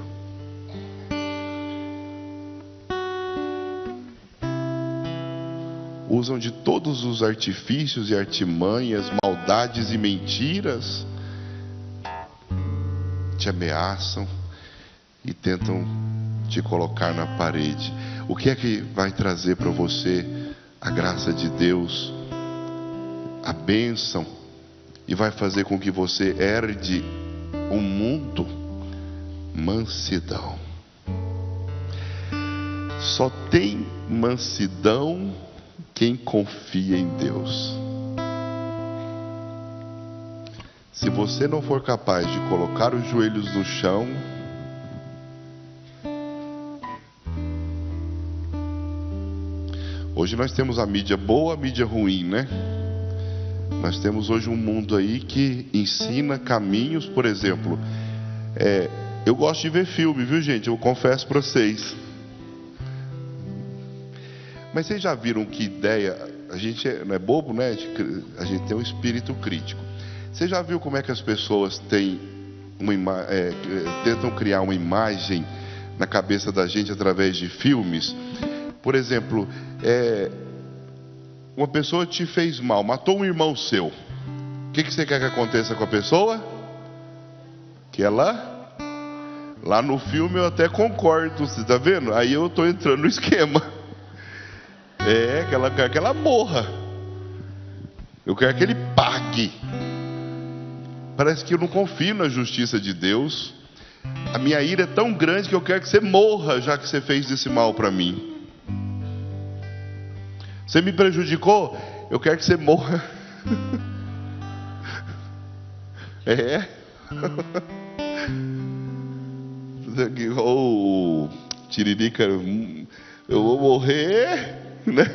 [SPEAKER 1] Usam de todos os artifícios e artimanhas, maldades e mentiras, te ameaçam e tentam te colocar na parede. O que é que vai trazer para você a graça de Deus, a bênção, e vai fazer com que você herde um mundo? Mansidão. Só tem mansidão quem confia em Deus. Se você não for capaz de colocar os joelhos no chão, hoje nós temos a mídia boa, a mídia ruim, né? Nós temos hoje um mundo aí que ensina caminhos, por exemplo, eu gosto de ver filme, viu, gente? Eu confesso para vocês. Mas vocês já viram que ideia? A gente não é bobo, né? A gente tem um espírito crítico. Você já viu como é que as pessoas têm tentam criar uma imagem na cabeça da gente através de filmes? Por exemplo, uma pessoa te fez mal, matou um irmão seu. O que você quer que aconteça com a pessoa? Que ela... Lá no filme eu até concordo, você está vendo? Aí eu estou entrando no esquema. Que ela quer que ela morra. Eu quero que ele pague. Parece que eu não confio na justiça de Deus. A minha ira é tão grande que eu quero que você morra, já que você fez esse mal para mim. Você me prejudicou? Eu quero que você morra. O Tiririca, eu vou morrer, né?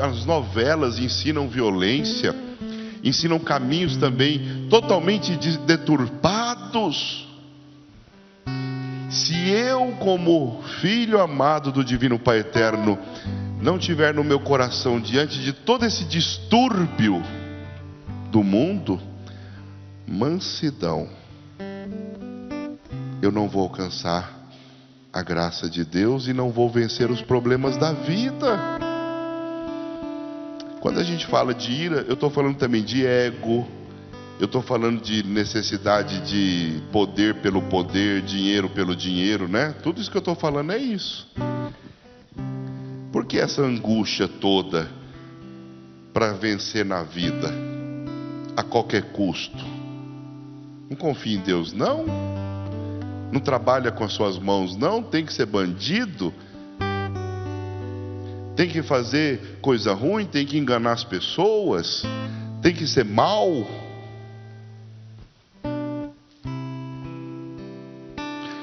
[SPEAKER 1] As novelas ensinam violência, ensinam caminhos também totalmente deturpados. Se eu, como filho amado do Divino Pai Eterno, não tiver no meu coração, diante de todo esse distúrbio do mundo, mansidão, eu não vou alcançar a graça de Deus e não vou vencer os problemas da vida. Quando a gente fala de ira, eu estou falando também de ego, eu estou falando de necessidade de poder pelo poder, dinheiro pelo dinheiro, né? Tudo isso que eu estou falando é isso. Por que essa angústia toda para vencer na vida, a qualquer custo? Não confia em Deus, não? Não trabalha com as suas mãos, não? Tem que ser bandido? Tem que fazer coisa ruim? Tem que enganar as pessoas? Tem que ser mal?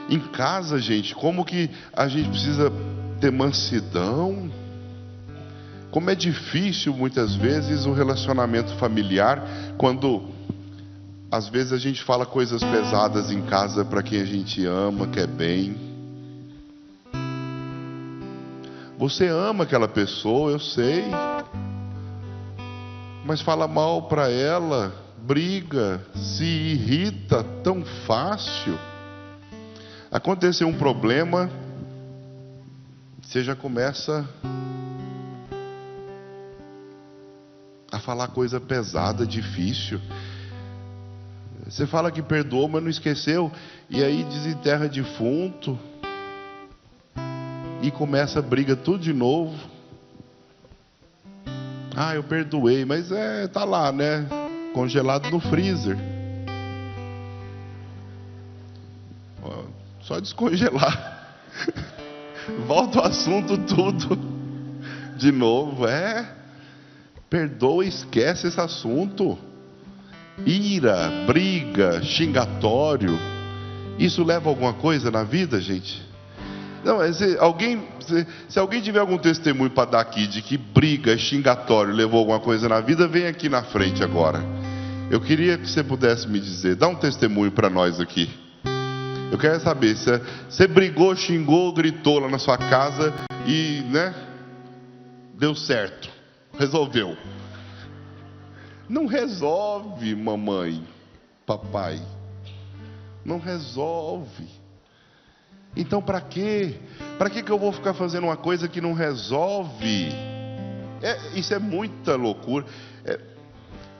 [SPEAKER 1] Em casa, gente, como que a gente precisa ter mansidão? Como é difícil muitas vezes o relacionamento familiar, quando às vezes a gente fala coisas pesadas em casa para quem a gente ama, quer bem. Você ama aquela pessoa, eu sei, mas fala mal para ela, briga, se irrita tão fácil. Aconteceu um problema, você já começa a falar coisa pesada, difícil. Você fala que perdoou, mas não esqueceu, e aí desenterra defunto e começa a briga tudo de novo. Ah, eu perdoei, mas tá lá, né? Congelado no freezer. só descongelar. Volta o assunto tudo de novo. Perdoa, esquece esse assunto. Ira, briga, xingatório, isso leva a alguma coisa na vida, gente? Não, se alguém tiver algum testemunho para dar aqui de que briga, xingatório levou alguma coisa na vida, vem aqui na frente agora. Eu queria que você pudesse me dizer, dá um testemunho para nós aqui. Eu quero saber, se você brigou, xingou, gritou lá na sua casa e, deu certo, resolveu. Não resolve, mamãe, papai. Não resolve. Então para quê? Para que eu vou ficar fazendo uma coisa que não resolve? Isso é muita loucura.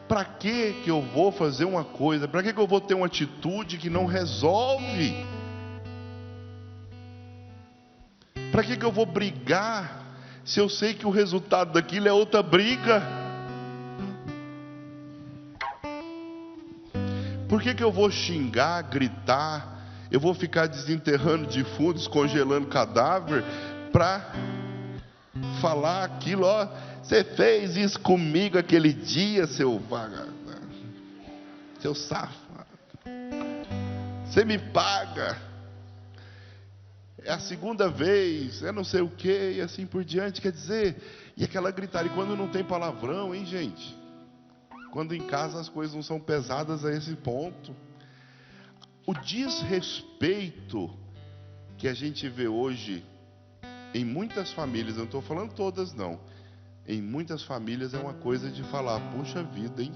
[SPEAKER 1] Para que eu vou fazer uma coisa? Para que eu vou ter uma atitude que não resolve? Para que eu vou brigar se eu sei que o resultado daquilo é outra briga? Por que eu vou xingar, gritar? Eu vou ficar desenterrando defuntos, congelando cadáver para falar aquilo, ó, você fez isso comigo aquele dia, seu vagabundo, seu safado. Você me paga. É a segunda vez, não sei o que, e assim por diante. Quer dizer, e aquela gritaria, quando não tem palavrão, hein, gente? Quando em casa as coisas não são pesadas a esse ponto. O desrespeito que a gente vê hoje em muitas famílias, eu não estou falando todas não, em muitas famílias é uma coisa de falar, puxa vida, hein?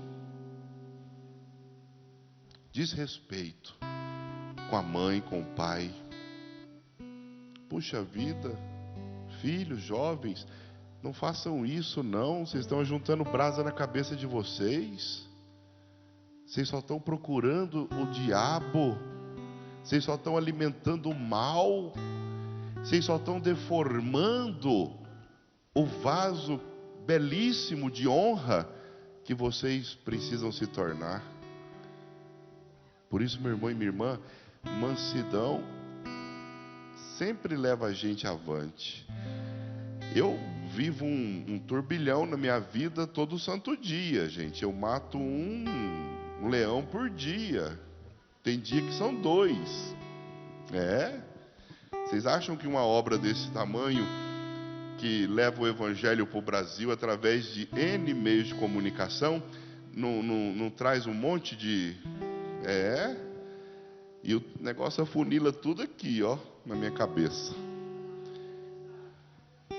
[SPEAKER 1] Desrespeito com a mãe, com o pai. Puxa vida, filhos, jovens, não façam isso não, vocês estão juntando brasa na cabeça de vocês. Vocês só estão procurando o diabo. Vocês só estão alimentando o mal. Vocês só estão deformando o vaso belíssimo de honra que vocês precisam se tornar. Por isso, meu irmão e minha irmã, mansidão sempre leva a gente avante. Eu vivo um turbilhão na minha vida todo santo dia, gente. Eu mato um leão por dia. Tem dia que são 2. Vocês acham que uma obra desse tamanho, que leva o evangelho para o Brasil através de N meios de comunicação, não traz um monte de... E o negócio afunila tudo aqui, ó, na minha cabeça.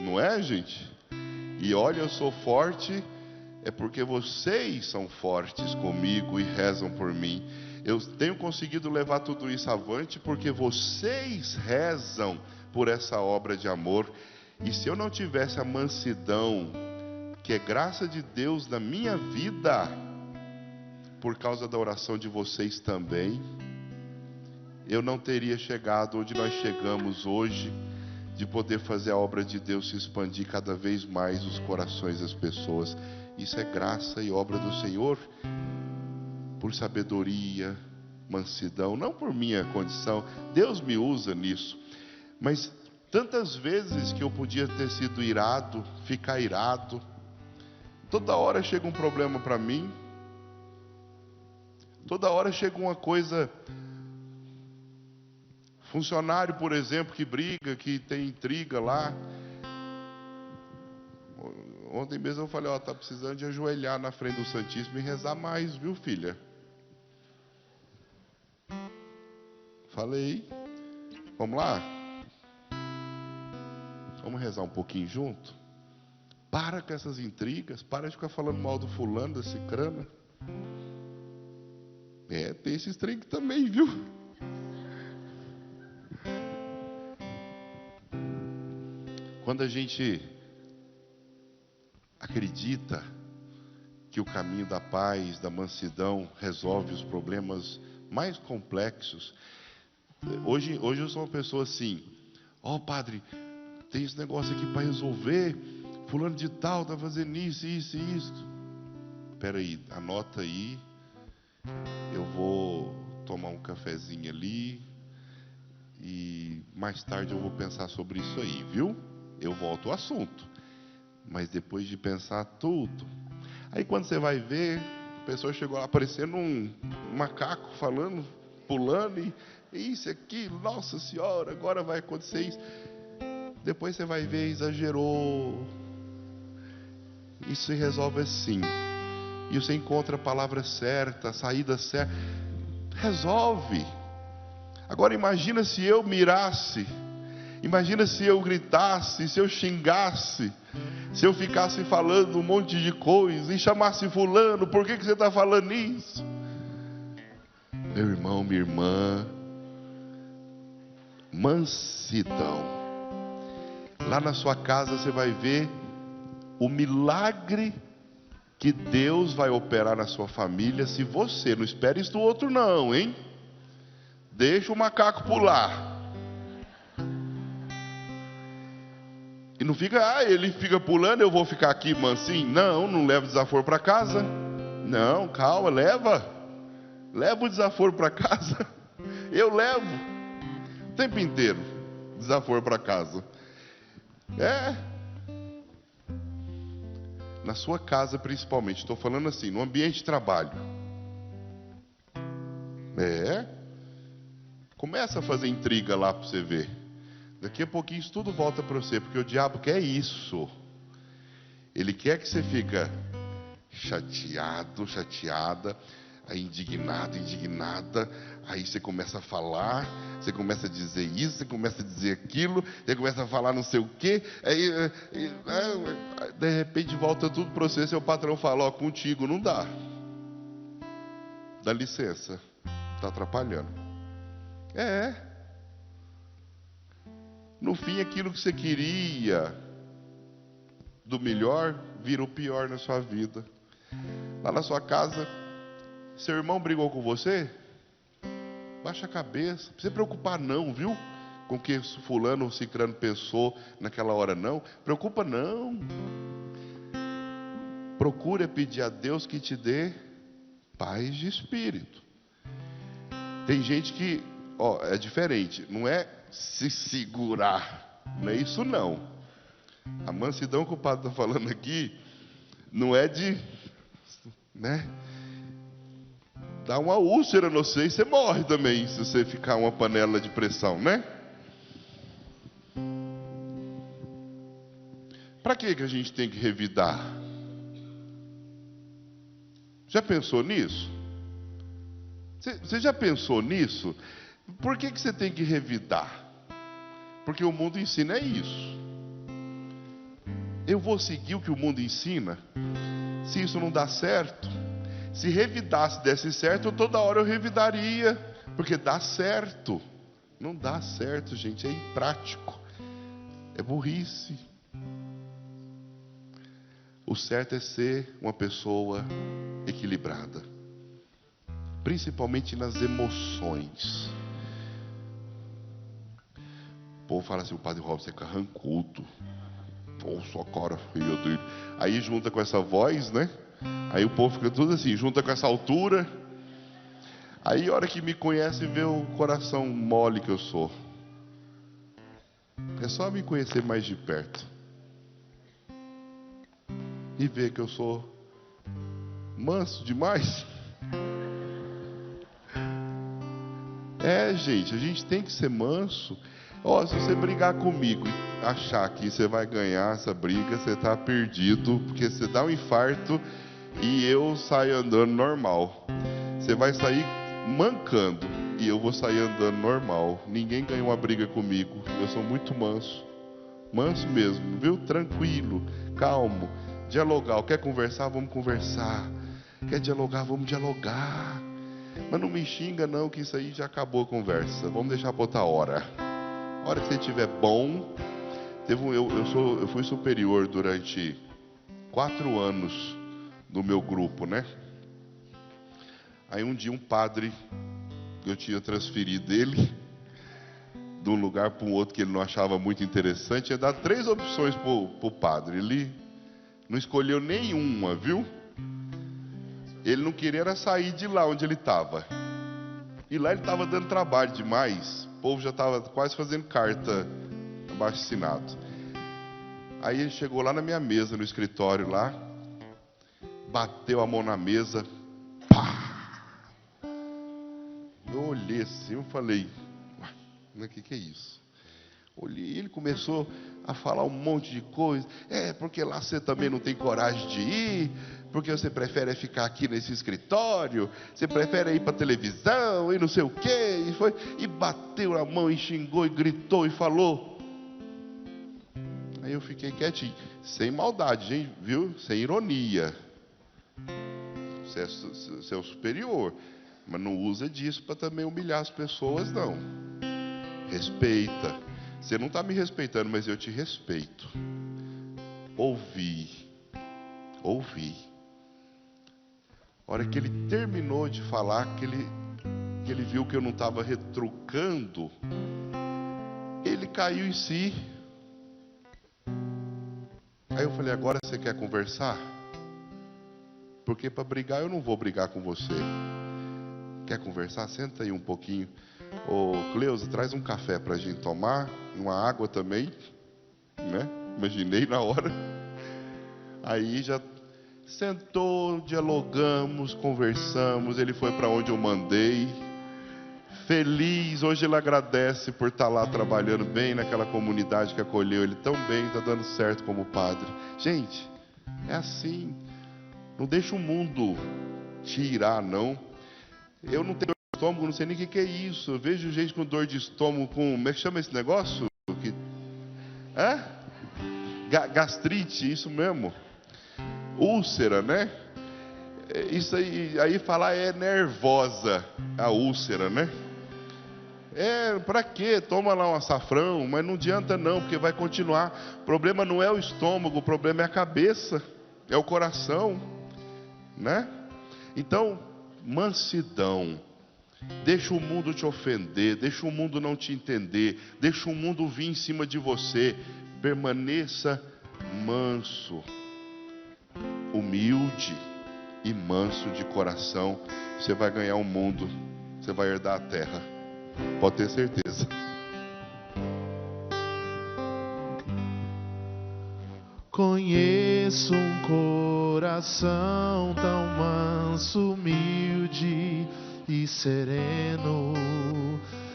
[SPEAKER 1] Não é, gente? E olha, eu sou forte, é porque vocês são fortes comigo e rezam por mim. Eu tenho conseguido levar tudo isso avante porque vocês rezam por essa obra de amor. E se eu não tivesse a mansidão, que é graça de Deus na minha vida, por causa da oração de vocês também, eu não teria chegado onde nós chegamos hoje, de poder fazer a obra de Deus se expandir cada vez mais nos corações das pessoas. Isso é graça e obra do Senhor, por sabedoria, mansidão, não por minha condição. Deus me usa nisso, mas tantas vezes que eu podia ter sido irado, ficar irado. Toda hora chega um problema para mim, toda hora chega uma coisa. Funcionário, por exemplo, que briga, que tem intriga lá. Ontem mesmo eu falei, tá precisando de ajoelhar na frente do Santíssimo e rezar mais, viu, filha? Falei, vamos lá? Vamos rezar um pouquinho junto? Para com essas intrigas, para de ficar falando mal do fulano, da cicrana. Tem esses trem também, viu? Quando a gente acredita que o caminho da paz, da mansidão, resolve os problemas mais complexos. Hoje eu sou uma pessoa assim, padre, tem esse negócio aqui para resolver, fulano de tal está fazendo isso. Espera aí, anota aí, eu vou tomar um cafezinho ali E mais tarde eu vou pensar sobre isso aí, viu? Eu volto ao assunto. Mas depois de pensar tudo. Aí quando você vai ver, a pessoa chegou lá parecendo um macaco falando, pulando, e isso, aquilo, nossa senhora, agora vai acontecer isso. Depois você vai ver, exagerou. Isso se resolve assim. E você encontra a palavra certa, a saída certa. Resolve. Agora imagina se eu mirasse. Imagina se eu gritasse, se eu xingasse, se eu ficasse falando um monte de coisa e chamasse fulano, por que você está falando isso? Meu irmão, minha irmã, mansidão. Lá na sua casa você vai ver o milagre que Deus vai operar na sua família se você não espera isso do outro não, hein? Deixa o macaco pular. E não fica, ele fica pulando, eu vou ficar aqui mansinho. Não, não leva o desaforo para casa. Não, calma, leva o desaforo para casa. Eu levo o tempo inteiro desaforo para casa. Na sua casa principalmente, estou falando assim, no ambiente de trabalho. Começa a fazer intriga lá para você ver. Daqui a pouquinho isso tudo volta para você, porque o diabo quer isso. Ele quer que você fica chateado, chateada, aí indignado, indignada. Aí você começa a falar, você começa a dizer isso, você começa a dizer aquilo, você começa a falar não sei o quê. Aí, de repente volta tudo para você, seu patrão fala, ó, contigo não dá. Dá licença, está atrapalhando. No fim, aquilo que você queria do melhor, vira o pior na sua vida. Lá na sua casa, seu irmão brigou com você? Baixa a cabeça, não precisa preocupar não, viu? Com o que fulano ou cicrano pensou naquela hora, não. Preocupa não. Procure pedir a Deus que te dê paz de espírito. Tem gente que, é diferente, não é se segurar, não é isso não. A mansidão que o padre está falando aqui, não é de, dá uma úlcera no você e você morre também, se você ficar uma panela de pressão, né? Para que a gente tem que revidar? Já pensou nisso? Você já pensou nisso? Por que você tem que revidar? Porque o mundo ensina isso. Eu vou seguir o que o mundo ensina? Se isso não dá certo, se revidasse desse certo, toda hora eu revidaria, porque dá certo. Não dá certo, gente, é imprático, é burrice. O certo é ser uma pessoa equilibrada, principalmente nas emoções. O povo fala assim, o padre Robson é carrancudo. Sua cara feia dele. Aí junta com essa voz, né? Aí o povo fica tudo assim, junta com essa altura. Aí a hora que me conhece, vê o coração mole que eu sou. É só me conhecer mais de perto e ver que eu sou manso demais. Gente, a gente tem que ser manso. Se você brigar comigo e achar que você vai ganhar essa briga, você está perdido, porque você dá um infarto e eu saio andando normal. Você vai sair mancando e eu vou sair andando normal. Ninguém ganhou uma briga comigo. Eu sou muito manso. Manso mesmo, viu? Tranquilo, calmo. Dialogar. Quer conversar? Vamos conversar. Quer dialogar? Vamos dialogar. Mas não me xinga não, que isso aí já acabou a conversa. Vamos deixar para outra hora. A hora que você estiver bom. Eu fui superior durante 4 anos no meu grupo, né? Aí um dia um padre, eu tinha transferido ele de um lugar para um outro que ele não achava muito interessante, ia dar 3 opções para o padre. Ele não escolheu nenhuma, viu? Ele não queria era sair de lá onde ele estava. E lá ele estava dando trabalho demais. O povo já estava quase fazendo carta abaixo-assinado. Aí ele chegou lá na minha mesa, no escritório lá, bateu a mão na mesa, pá! Eu olhei assim, eu falei, o que é isso? Olhei, ele começou a falar um monte de coisa. Porque lá você também não tem coragem de ir, porque você prefere ficar aqui nesse escritório, você prefere ir para televisão e não sei o quê. E bateu na mão e xingou e gritou e falou. Aí eu fiquei quietinho, sem maldade, gente, viu? Sem ironia. Você é o superior, mas não usa disso para também humilhar as pessoas, não. Respeita. Você não está me respeitando, mas eu te respeito. Ouvi. A hora que ele terminou de falar, que ele viu que eu não estava retrucando, ele caiu em si. Aí eu falei, agora você quer conversar? Porque para brigar eu não vou brigar com você. Quer conversar? Senta aí um pouquinho. Ô Cleusa, traz um café para a gente tomar, uma água também, né? Imaginei na hora. Aí já sentou, dialogamos, conversamos. Ele foi para onde eu mandei. Feliz, hoje ele agradece por estar lá trabalhando bem naquela comunidade que acolheu ele tão bem, está dando certo como padre. Gente, é assim. Não deixa o mundo tirar, não. Eu não tenho dor de estômago, não sei nem o que é isso. Eu vejo gente com dor de estômago, como é que chama esse negócio? Gastrite, isso mesmo. Úlcera, né? Isso aí falar é nervosa, a úlcera, né? Pra quê? Toma lá um açafrão, mas não adianta não, porque vai continuar. O problema não é o estômago, o problema é a cabeça, é o coração, né? Então, mansidão. Deixa o mundo te ofender, deixa o mundo não te entender, deixa o mundo vir em cima de você. Permaneça manso, humilde e manso de coração. Você vai ganhar o mundo, você vai herdar a terra. Pode ter certeza.
[SPEAKER 2] Conheço um coração tão manso, humilde e sereno,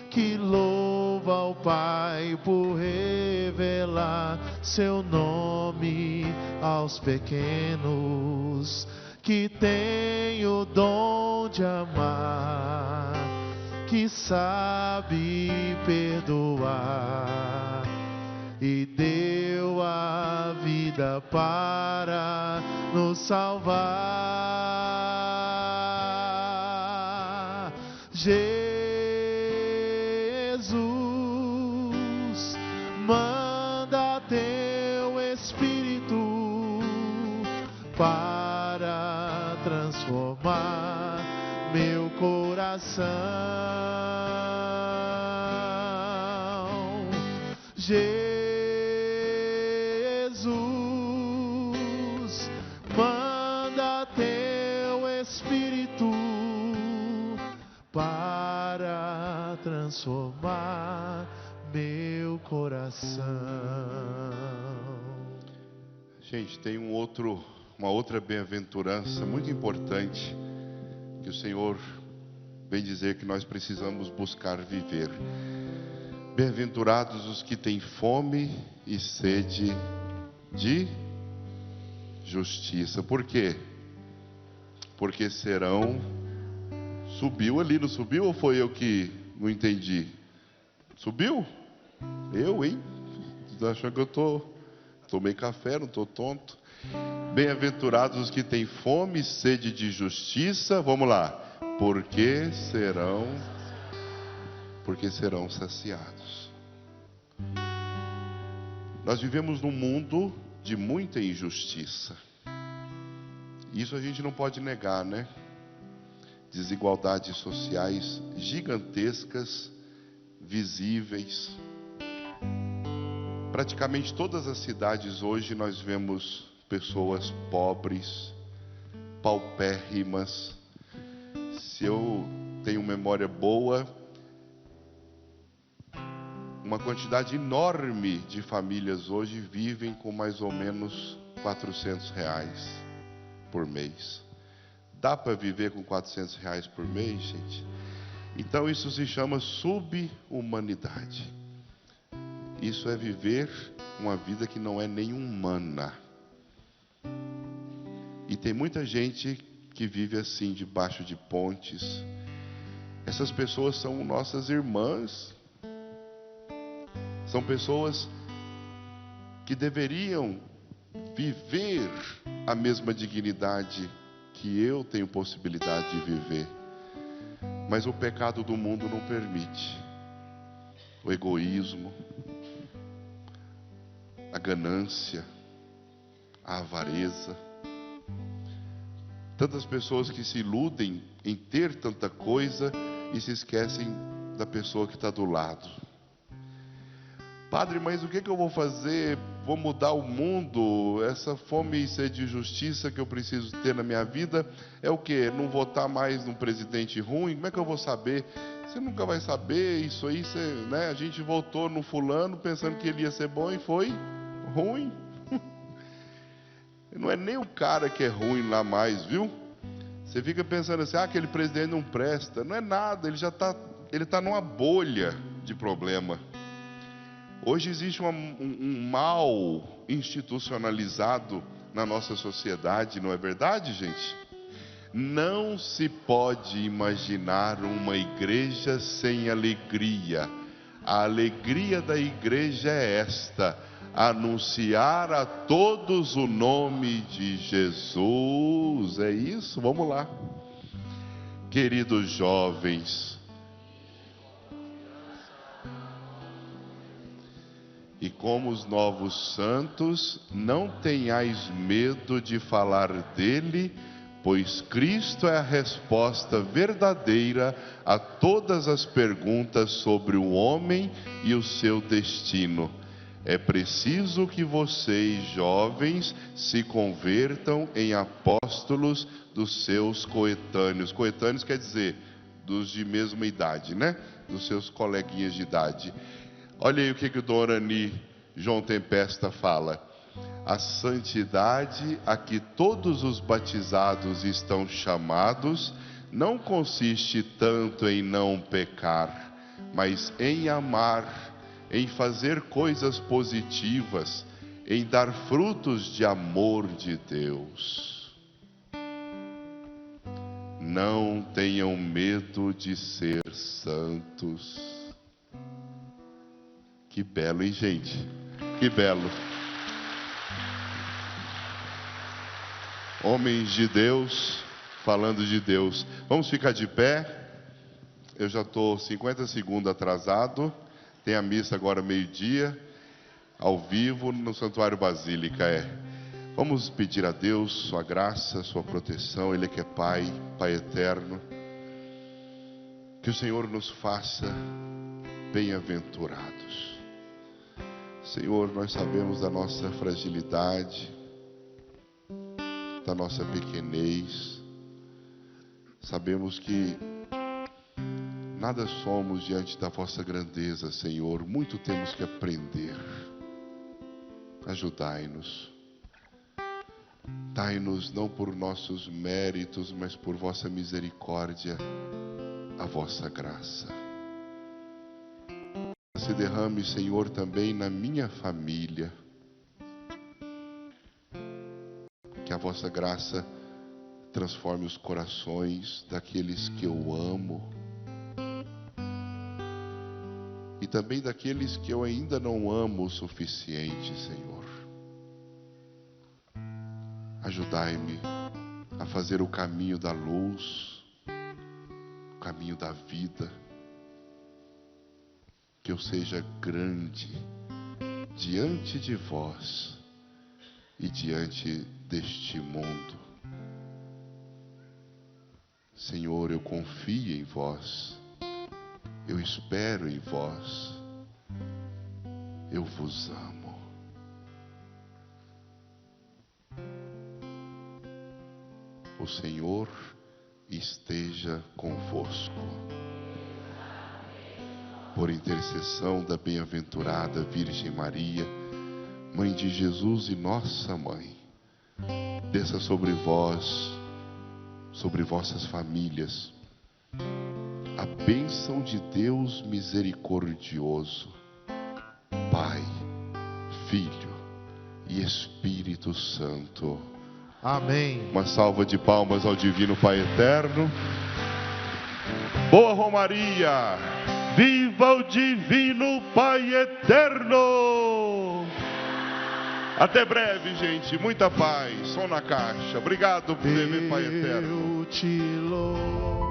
[SPEAKER 2] que louva ao Pai por revelar seu nome aos pequenos, que tem o dom de amar, que sabe perdoar e deu a vida para nos salvar. Jesus, manda teu Espírito para transformar meu coração. Jesus, manda teu Espírito para transformar meu coração.
[SPEAKER 1] Gente, tem uma outra bem-aventurança muito importante que o Senhor vem dizer que nós precisamos buscar viver. Bem-aventurados os que têm fome e sede de justiça. Por quê? Porque serão... Subiu ali, não subiu? Ou foi eu que não entendi? Subiu? Eu, hein? Tô achando que eu tomei café, não estou tonto. Bem-aventurados os que têm fome e sede de justiça. Vamos lá. Porque serão saciados. Nós vivemos num mundo de muita injustiça. Isso a gente não pode negar, né? Desigualdades sociais gigantescas, visíveis. Praticamente todas as cidades hoje nós vemos pessoas pobres, paupérrimas. Se eu tenho memória boa, uma quantidade enorme de famílias hoje vivem com mais ou menos R$ 400 por mês. Dá para viver com R$ 400 por mês, gente? Então isso se chama subhumanidade. Isso é viver uma vida que não é nem humana. E tem muita gente que vive assim, debaixo de pontes. Essas pessoas são nossas irmãs. São pessoas que deveriam viver a mesma dignidade que eu tenho possibilidade de viver. Mas o pecado do mundo não permite. O egoísmo, a ganância, a avareza. Tantas pessoas que se iludem em ter tanta coisa e se esquecem da pessoa que está do lado. Padre, mas o que eu vou fazer? Vou mudar o mundo? Essa fome e sede de justiça que eu preciso ter na minha vida é o quê? Não votar mais num presidente ruim? Como é que eu vou saber? Você nunca vai saber isso aí, né? A gente votou no fulano pensando que ele ia ser bom e foi ruim. Não é nem o cara que é ruim lá mais, viu? Você fica pensando assim, aquele presidente não presta. Não é nada, ele está numa bolha de problema. Hoje existe um mal institucionalizado na nossa sociedade, não é verdade, gente? Não se pode imaginar uma igreja sem alegria. A alegria da igreja é esta: anunciar a todos o nome de Jesus. É isso? Vamos lá. Queridos jovens, e como os novos santos, não tenhais medo de falar dele, pois Cristo é a resposta verdadeira a todas as perguntas sobre o homem e o seu destino. É preciso que vocês, jovens, se convertam em apóstolos dos seus coetâneos. Coetâneos quer dizer dos de mesma idade, né? Dos seus coleguinhas de idade. Olha aí o que o Dom Orani João Tempesta fala. A santidade a que todos os batizados estão chamados não consiste tanto em não pecar, mas em amar, em fazer coisas positivas, em dar frutos de amor de Deus. Não tenham medo de ser santos. Que belo, hein, gente? Que belo. Homens de Deus, falando de Deus. Vamos ficar de pé. Eu já estou 50 segundos atrasado. Tem a missa agora meio-dia, ao vivo, no Santuário Basílica. Vamos pedir a Deus sua graça, sua proteção. Ele que é Pai, Pai eterno. Que o Senhor nos faça bem-aventurados. Senhor, nós sabemos da nossa fragilidade, da nossa pequenez. Sabemos que nada somos diante da vossa grandeza, Senhor. Muito temos que aprender. Ajudai-nos. Dai-nos não por nossos méritos, mas por vossa misericórdia, a vossa graça. Se derrame, Senhor, também na minha família. Que a vossa graça transforme os corações daqueles que eu amo e também daqueles que eu ainda não amo o suficiente, Senhor. Ajudai-me a fazer o caminho da luz, o caminho da vida. Que eu seja grande diante de vós e diante deste mundo. Senhor, eu confio em vós, eu espero em vós, eu vos amo. O Senhor esteja convosco. por intercessão da bem-aventurada Virgem Maria, Mãe de Jesus e nossa Mãe, desça sobre vós, sobre vossas famílias, a bênção de Deus misericordioso, Pai, Filho e Espírito Santo.
[SPEAKER 2] Amém.
[SPEAKER 1] Uma salva de palmas ao Divino Pai Eterno. Boa Romaria! Viva o Divino Pai Eterno! Até breve, gente. Muita paz. Som na caixa. Obrigado por TV Pai Eterno.
[SPEAKER 2] Eu te louvo.